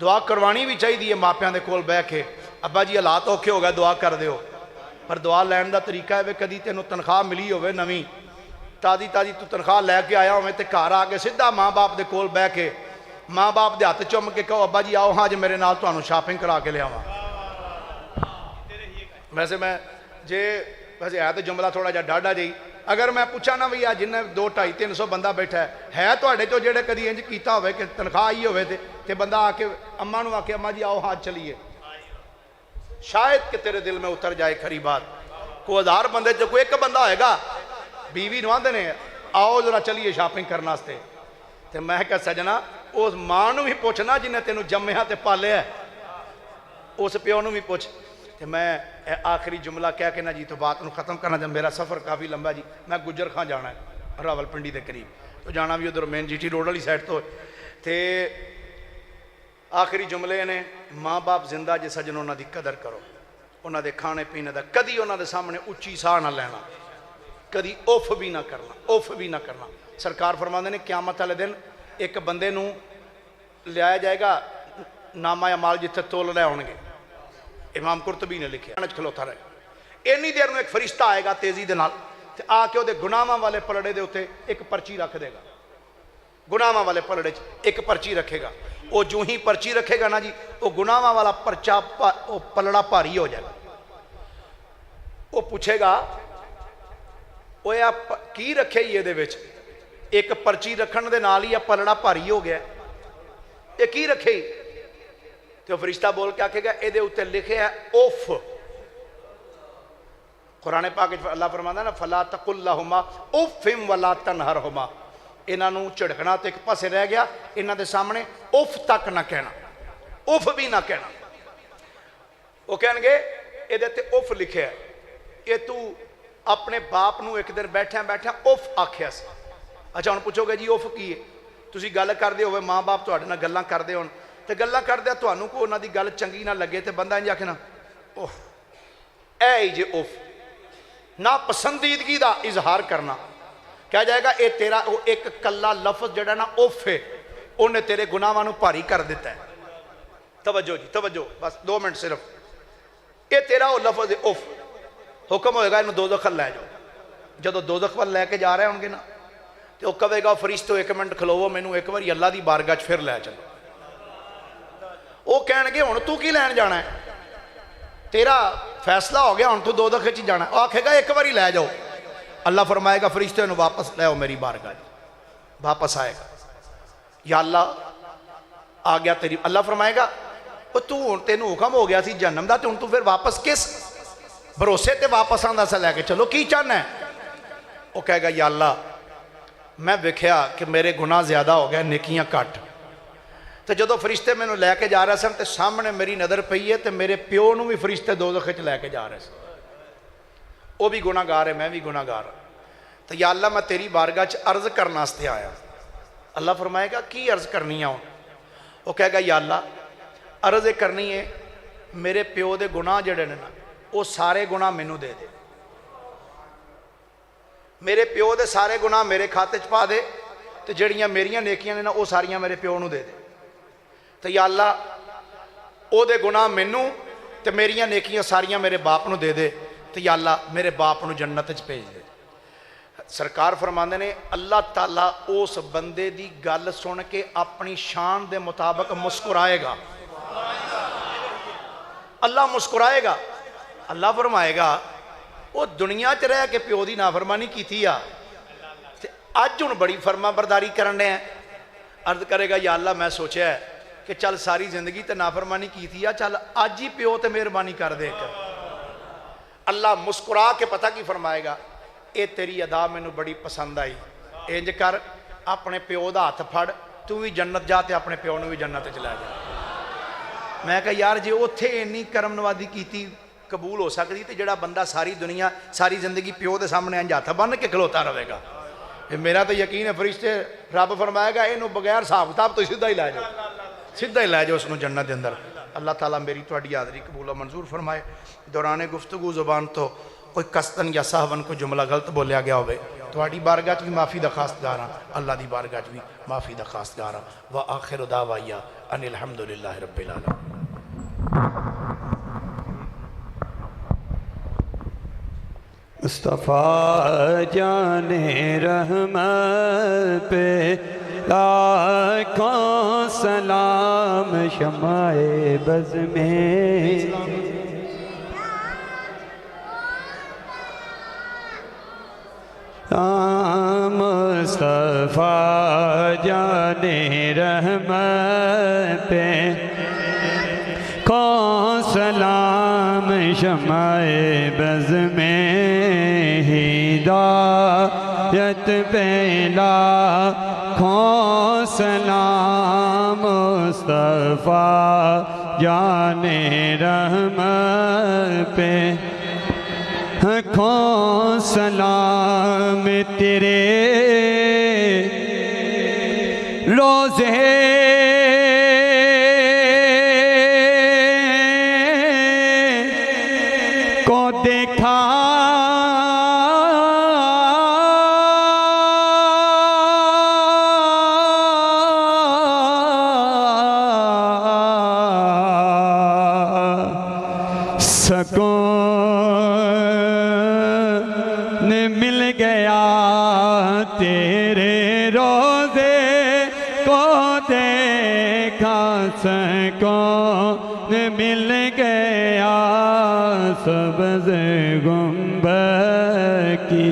دعا کروانی بھی چاہیے ماپیاں دے کول بہ کے ابا جی حالات اوکھے ہو گئے دعا کر دیو پر دعا لین دا طریقہ ہے کدی تینوں تنخواہ ملی ہوئے نویں تازی تو تنخواہ لے کے آیا ہوئے تے گھر آ کے سیدھا ماں باپ دے کول بہ کے ماں باپ دے ہاتھ چوم کے کہو ابا جی آؤ ہاں جی میرے نال تانوں شاپنگ کرا کے لے آواں ویسے میں ویسے ہے تو جملہ تھوڑا جا ڈاڈا جی اگر میں پوچھا نا بھی جن 200-250-300 بندہ بیٹھا ہے تواڈے چوں جڑے کدی انج کیتا ہوئے کہ تنخواہ آئی ہوئے تے بندہ آ کے اماں نوں آ کے اماں جی آؤ ہاتھ چلیے شاید کہ تیرے دل میں اتر جائے کھری بات کوئی 1000 بندے جو کوئی ایک بندہ ہوئے گا بیوی نو آندے نے آؤ ذرا چلیے شاپنگ کرنا واسطے تے میں کہ سجنا اس ماں نو بھی پوچھنا جنہیں تینوں جمیا تے پالیا اس پیو نو بھی پوچھ تے میں آخری جملہ کہہ کے نا جی تو بات نو ختم کرنا جب میرا سفر کافی لمبا جی میں گجر خان جانا ہے راول پنڈی دے قریب تو جانا بھی ادھر مین جی ٹی روڈ والی سائڈ تو تے آخری جملے نے ماں باپ زندہ جے سجن انہاں دی قدر کرو انہاں دے کھانے پینے دا کدی انہاں دے سامنے اچھی ساہ نہ لینا کدی اوف بھی نہ کرنا سرکار فرماندے نے قیامت والے دن ایک بندے نو لیا جائے گا نامہ اعمال جتھے تول رہے ہون گے امام قرطبی نے لکھے کھلوتا رہے اینی دیر میں ایک فرشتہ آئے گا تیزی دے نال تے آ کے دے گناہاں والے پلڑے دے اوتے ایک پرچی رکھ دے گا گناہاں والے پلڑے ایک پرچی رکھے گا وہ جو ہی پرچی رکھے گا نا جی وہ گناہاں والا پرچا پلڑا بھاری ہو جائے گا وہ پوچھے گا وہ کی رکھے یہ دے وچ ایک پرچی رکھن دے نال ہی پلڑا بھاری ہو گیا یہ کی رکھے تو فرشتہ بول کے آکھے گا اے دے اوتے لکھے ہے اوف قرآن پاک اللہ فرماتا ہے نا فلا تقل لہما اوفم ولا تنہرہما انہاں نوں جھڑکنا تو ایک پاسے رہ گیا انہاں دے سامنے اوف تک نہ کہنا اوف بھی نہ کہنا وہ کہیں گے اے دے تے اوف لکھے ہے کہ تو اپنے باپ نو ایک دن بیٹھا اوف آکھیا سی اچھا ہن پوچھو گے جی اوف کی ہے تسی گل کردے ہوئے ماں باپ تواڈے نال گلاں کردے ہون تے گلاں کردے تانوں کو انہاں دی گل چنگی نہ لگے تے بندہ انج آکھے نا اوہ اے ہی جے اوف ناپسندیدگی دا اظہار کرنا کیا جائے گا اے تیرا ایک کلا لفظ جڑا نا اوف ہے انہیں تیرے گناہاں نوں بھاری کر دیتا ہے توجہ جی توجہ بس 2 منٹ صرف اے تیرا وہ لفظ ہے اوف حکم ہوئے گا انہوں دوزخ لے جاؤ جدو دوزخ پر لے کے جا رہے ہوں گے نا تو وہ کہے گا فرشتو 1 منٹ کھلوو مینوں ایک بار اللہ دی بارگاہ پھر لے چلو وہ کہن گے ہن تو کی لین جانا ہے تیرا فیصلہ ہو گیا ہن تو دوزخ وچ جانا ہے آکھے گا ایک بار ہی لے جاؤ اللہ فرمائے گا فرشتے انہوں واپس لے آؤ میری بارگاہ واپس آئے گا یا اللہ آ گیا تیری اللہ فرمائے گا تو تینوں حکم ہو گیا سی جہنم دا تو پھر واپس کس بھروسے تے واپس آندا سا لے کے چلو کی چاہنا ہے وہ کہے گا یا اللہ میں ویکھیا کہ میرے گناہ زیادہ ہو گئے نیکیاں کٹ تو جدو فرشتے میں لے کے جا رہے سن تے سامنے میری نظر پئی ہے تے میرے پیو نوں بھی فرشتے دوزخ وچ لے کے جا رہے سن وہ بھی گناہ گار ہے میں بھی گناہ گار ہوں تو یا اللہ میں تیری بارگاہ چ عرض کرنا واسطے آیا اللہ فرمائے گا کی عرض کرنی ہے وہ کہے گا یا اللہ عرض کرنی ہے میرے پیو دے گناہ جڑے نے نا وہ سارے گناہ مینوں دے دے میرے پیو دے سارے گناہ میرے کھاتے چ پا دے تو جڑیاں میریاں نیکیاں نے نا وہ ساریاں میرے پیو نوں دے دے تو یا اللہ او دے گناہ مینوں تو میریاں نیکیاں ساریاں میرے باپ نوں دے دے تو یا اللہ میرے باپ نوں جنت وچ بھیج دے سرکار فرماندے نے اللہ تعالیٰ اس بندے دی گل سن کے اپنی شان دے مطابق مسکرائے گا اللہ مسکرائے گا اللہ فرمائے گا وہ دنیا چ رہ کے پیو دی نافرمانی کیتی آ اج ہن بڑی فرما برداری کرن ہیں عرض کرے گا یا اللہ میں سوچیا ہے کہ چل ساری زندگی تے نافرمانی کیتی آ چل اج ہی پیو تے مہربانی کر دے اللہ مسکرا کے پتہ کی فرمائے گا اے تیری ادا مینوں بڑی پسند آئی انج کر اپنے پیو دا ہاتھ پھڑ تو بھی جنت جا تے اپنے پیو نوں بھی جنت چ لے جا میں کہا یار جے اوتھے اینی کرم نوازی کیتی قبول ہو سکتی تے جڑا بندہ ساری دنیا ساری زندگی پیو دے سامنے انج ہاتھ بن کے کھلوتا رہے گا میرا تو یقین ہے فرشتے رب فرمائے گا اینوں بغیر حساب کتاب تو سیدھا ہی لے جاؤ اس نوں جنت دے اندر اللہ تعالیٰ میری تہاڈی حاضری قبول و منظور فرمائے دوران گفتگو زبان تو کوئی قصدن یا سہون کوئی جملہ غلط بولیا گیا ہوئے تہاڈی بارگاہ بھی معافی درخواست گاراں اللہ دی بارگاہ بھی معافی درخواست گاراں وآخر دعوایا ان الحمدللہ رب العالمین. مصطفیٰ جان رحمت پہ لاکھوں سلام شمع بز میں. مصطفیٰ جان رحمت پہ کون سلام شمع بز میں. ہدایت پہ لاکھوں سلام مصطفیٰ جان رحمت پہ کون سلام تیرے روزے کو دیکھا سکون مل گیا تیرے روزے کو دیکھا. سکون مل گیا سبز گنبد کی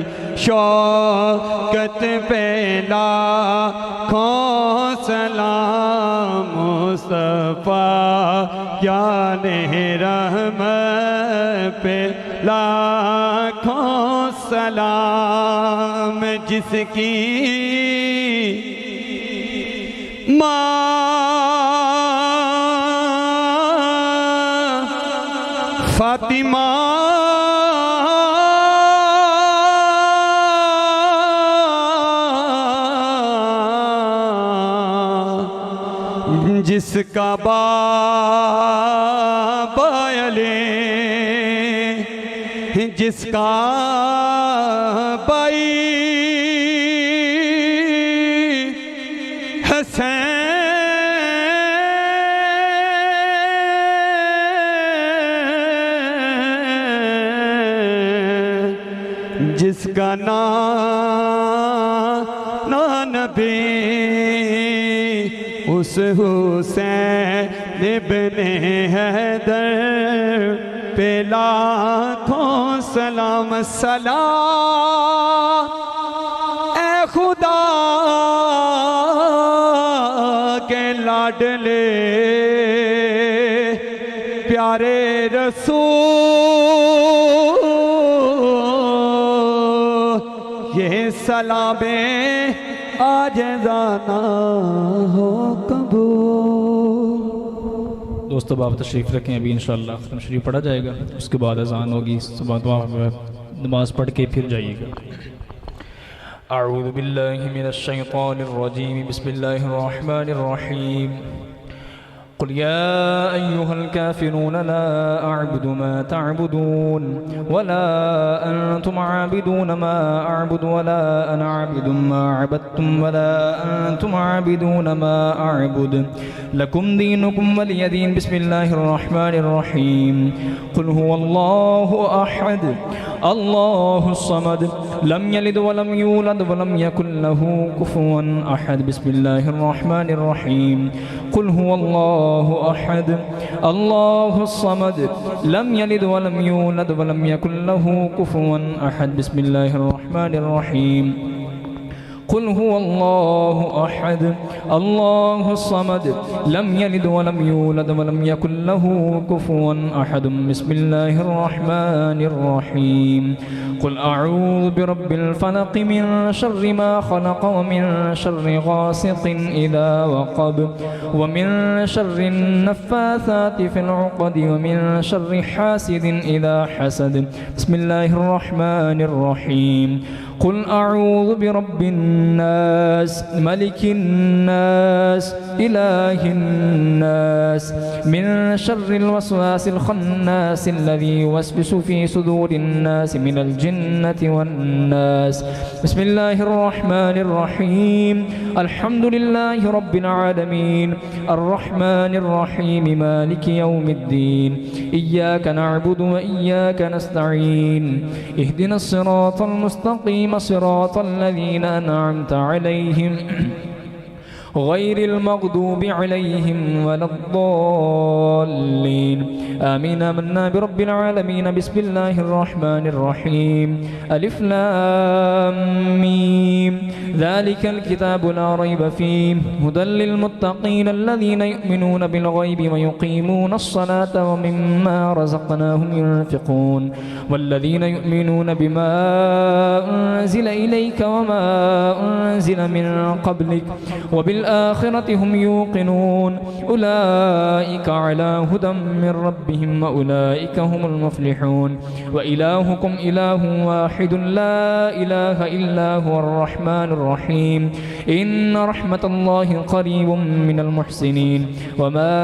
شوکت پہ لاکھوں سلام مصطفیٰ جان رحمت پہ لاکھوں سلام. جس کی ماں فاطمہ جس کا باپ علی جس کا بھائی حسین جس کا نام نبی اس حسین ابن حیدر پہ لاکھوں سلام. سلام اے خدا کے لاڈلے پیارے رسول یہ سلام عاجزانہ ہو قبول. دوستو باب تشریف رکھیں. ابھی انشاءاللہ ختم شریف پڑھا جائے گا, اس کے بعد اذان ہوگی. صبح دعا نماز پڑھ کے پھر جائیے گا. اعوذ باللہ من الشیطان الرجیم. بسم اللہ الرحمن الرحیم. قل يا أيها الكافرون لا أعبد ما تعبدون ولا أنتم عابدون ما أعبد ولا أنا عابد ما عبدتم ولا أنتم عابدون ما أعبد لكم دينكم ولي دين. بسم الله الرحمن الرحيم. قل هو الله أحد الله الصمد لم يلد ولم يولد ولم يكن له كفوا أحد. بسم الله الرحمن الرحيم. قل هو الله أحد الله الصمد لم يلد ولم يولد ولم يكن له كفوا أحد. بسم الله الرحمن الرحيم. قل هو الله أحد الله الصمد لم يلد ولم يولد ولم يكن له كفوا أحد. بسم الله الرحمن الرحيم. قل أعوذ برب الفلق من شر ما خلق ومن شر غاسق إذا وقب ومن شر النفاثات في العقد ومن شر حاسد إذا حسد. بسم الله الرحمن الرحيم. قل أعوذ برب الناس ملك الناس إله الناس من شر الوسواس الخناس الذي يوسوس في صدور الناس من الجنة والناس. بسم الله الرحمن الرحيم. الحمد لله رب العالمين الرحمن الرحيم مالك يوم الدين. إياك نعبد وإياك نستعين. اهدنا الصراط المستقيم صراط الذين أنعمت عليهم غير المغضوب عليهم ولا الضالين آمين. آمنا برب العالمين. بسم الله الرحمن الرحيم. ألف لام ميم. ذلك الكتاب لا ريب فيه هدى للمتقين الذين يؤمنون بالغيب ويقيمون الصلاة ومما رزقناهم ينفقون والذين يؤمنون بما أنزل إليك وما أنزل من قبلك وبالآخرة هم يوقنون أولئك على هدى من ربهم وأولئك هم المفلحون. وإلهكم إله واحد لا إله إلا هو الرحمن الرحيم. إن رحمة الله قريب من المحسنين وما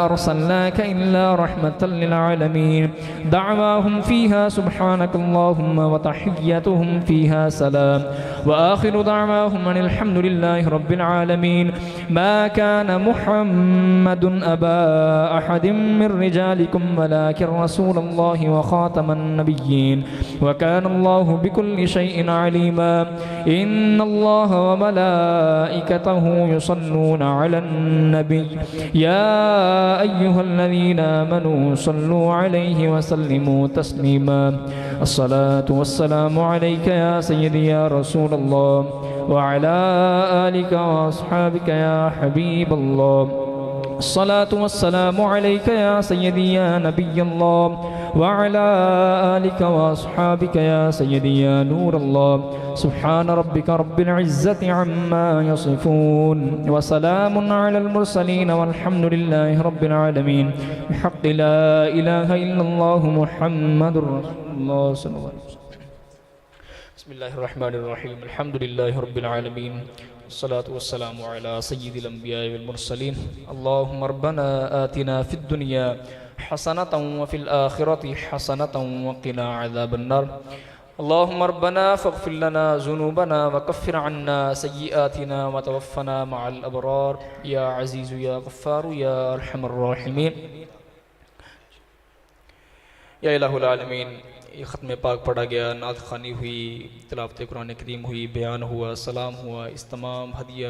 أرسلناك إلا رحمة للعالمين. دعواهم فيها سبحانك اللهم وتحيتهم فيها سلام وآخر دعواهم أن الحمد لله رب العالمين. ما كان محمد أبا أحد من رجالكم ولكن رسول الله وخاتم النبيين وكان الله بكل شيء عليما. إن الله وملائكته يصلون على النبي يا أيها الذين آمنوا صلوا عليه وسلموا تسليما. الصلاة والسلام عليك يا سيدي يا رسول الله وعلى آلك وأصحابك يا حبيب الله. الصلاة والسلام عليك يا سيدي يا نبي الله وعلى آلك وأصحابك يا سيدي يا نور الله. سبحان ربك رب العزة عما يصفون وسلام على المرسلين والحمد لله رب العالمين. بحق لا إله إلا الله محمد رسول الله صلى الله عليه وسلم. بسم الله الرحمن الرحيم. الحمد لله رب العالمين والصلاة والسلام على سيد الأنبياء والمرسلين. اللهم ربنا آتنا في الدنيا حسنة وفي الآخرة حسنة وقنا عذاب النار. اللهم ربنا فاغفر لنا ذنوبنا وكفر عنا سيئاتنا وتوفنا مع الأبرار يا عزيز يا غفار يا أرحم الراحمين. یا الہ العالمین، یہ ختم پاک پڑھا گیا، نعت خوانی ہوئی، تلاوت قرآن کریم ہوئی، بیان ہوا، سلام ہوا، اس تمام ہدیہ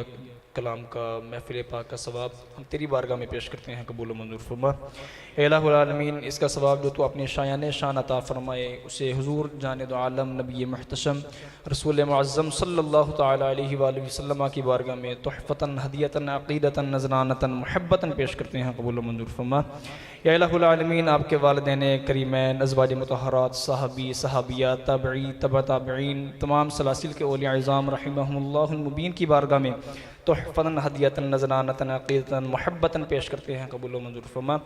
کلام کا، محفل پاک کا ثواب ہم تیری بارگاہ میں پیش کرتے ہیں، قبول و منظور فرما۔ اے الہ العالمین، اس کا ثواب جو تو اپنے شایان شان عطا فرمائے، اسے حضور جاند عالم نبی محتشم رسول معظم صلی اللہ تعالی علیہ وآلہ وسلم کی بارگاہ میں تحفتاً، ہدیتاً، عقیدتاً، نذرانتاً، محبتاً پیش کرتے ہیں، قبول و منظور فرما۔ یا الہ العالمین، آپ کے والدین کریمین، ازواج مطہرات، صحابی، صحابیات، تابعی، تبع تابعین، تمام سلاسل کے اولیاء عظام رحمہم اللہ المبین کی بارگاہ میں تحفتاً، ہدیتاً، نذرانتاً، عقیدتاً، محبتاً پیش کرتے ہیں، قبول و منظور فرما۔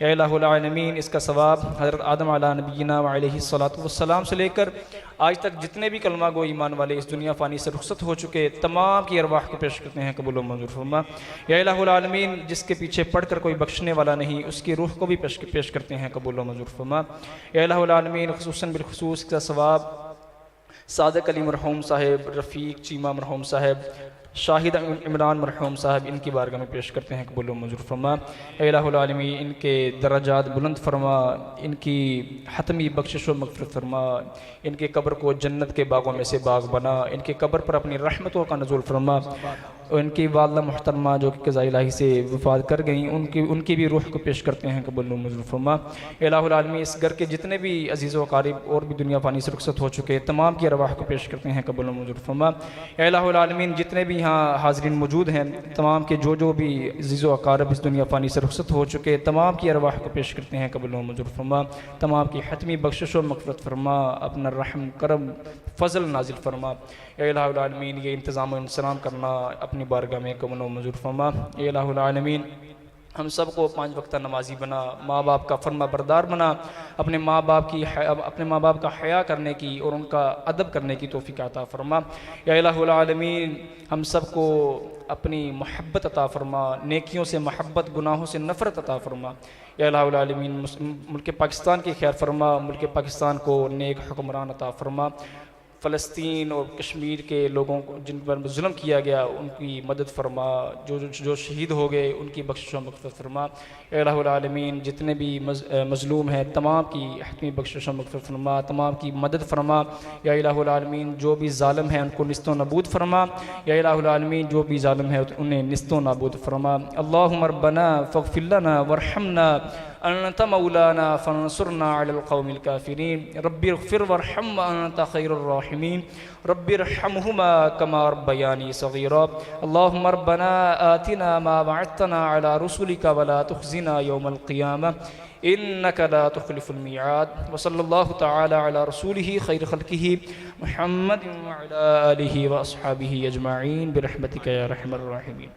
یا الہ العالمین، اس کا ثواب حضرت آدم علیہ نبینا وعلیہ الصلاۃ سے لے کر آج تک جتنے بھی کلمہ گو ایمان والے اس دنیا فانی سے رخصت ہو چکے تمام کی ارواح کو پیش کرتے ہیں، قبول و منظور فرما۔ یا الہ العالمین، جس کے پیچھے پڑھ کر کوئی بخشنے والا نہیں، اس کی روح کو بھی پیش کرتے ہیں، قبول و منظور فرما۔ یا الہ العالمین، خصوصاً بالخصوص کا ثواب صادق علی مرحوم صاحب، رفیق چیمہ مرحوم صاحب، شاہد عمران مرحوم صاحب، ان کی بارگاہ میں پیش کرتے ہیں، قبول و منظور فرما۔ اے الہ العالمین، ان کے درجات بلند فرما، ان کی حتمی بخشش و مغفرت فرما، ان کے قبر کو جنت کے باغوں میں سے باغ بنا، ان کے قبر پر اپنی رحمتوں کا نزول فرما۔ ان کی والدہ محترمہ جو کہ قضاء الہی سے وفات کر گئیں، ان کی بھی روح کو پیش کرتے ہیں، قبول و منظور فرما۔ اے الہ العالمین، اس گھر کے جتنے بھی عزیز و اقارب اور بھی دنیا فانی سے رخصت ہو چکے تمام کی ارواح کو پیش کرتے ہیں، قبول و منظور فرما۔ اے الہ العالمین، جتنے بھی یہاں حاضرین موجود ہیں تمام کے جو بھی عزیز و اقارب اس دنیا فانی سے رخصت ہو چکے تمام کی ارواح کو پیش کرتے ہیں، قبول و منظور فرما۔ تمام کی حتمی بخشش و مغفرت فرما، اپنا رحم کرم فضل نازل فرما۔ اے الہ العالمین، یہ انتظام و انسلام کرنا اپنی بارگاہ میں قبول و منظور فرما۔ اے الہ العالمین، ہم سب کو 5 وقتہ نمازی بنا، ماں باپ کا فرما بردار بنا، اپنے ماں باپ کا حیا کرنے کی اور ان کا ادب کرنے کی توفیق عطا فرما۔ یا الہ العالمین ہم سب کو اپنی محبت عطا فرما، نیکیوں سے محبت، گناہوں سے نفرت عطا فرما۔ یا الہ العالمین ملک پاکستان کی خیر فرما، ملک پاکستان کو نیک حکمران عطا فرما۔ فلسطین اور کشمیر کے لوگوں کو جن پر ظلم کیا گیا ان کی مدد فرما، جو شہید ہو گئے ان کی بخشش و مغفرت فرما۔ اے الہ العالمین جتنے بھی مظلوم ہیں تمام کی حتمی بخشش و مغفرت فرما، تمام کی مدد فرما۔ یا الہ العالمین جو بھی ظالم ہیں ان کو نست و نابود فرما۔ یا الہ العالمین جو بھی ظالم ہیں انہیں نست و نابود فرما۔ اللہم ربنا فاغفر لنا وارحمنا انت مولانا فانصرنا علی القوم الکافرین۔ رب اغفر وارحم وانت خیر الراحمین۔ رب ارحمہما کما ربیانی صغیرا۔ اللہم ربنا آتنا ما وعدتنا علی رسولک ولا تخزنا یوم القیامہ انک لا تخلف المیعاد۔ وصلی اللہ تعالی علی رسولہ خیر خلقہ محمد وعلی آلہ واصحابہ اجمعین برحمتک یا ارحم الراحمین۔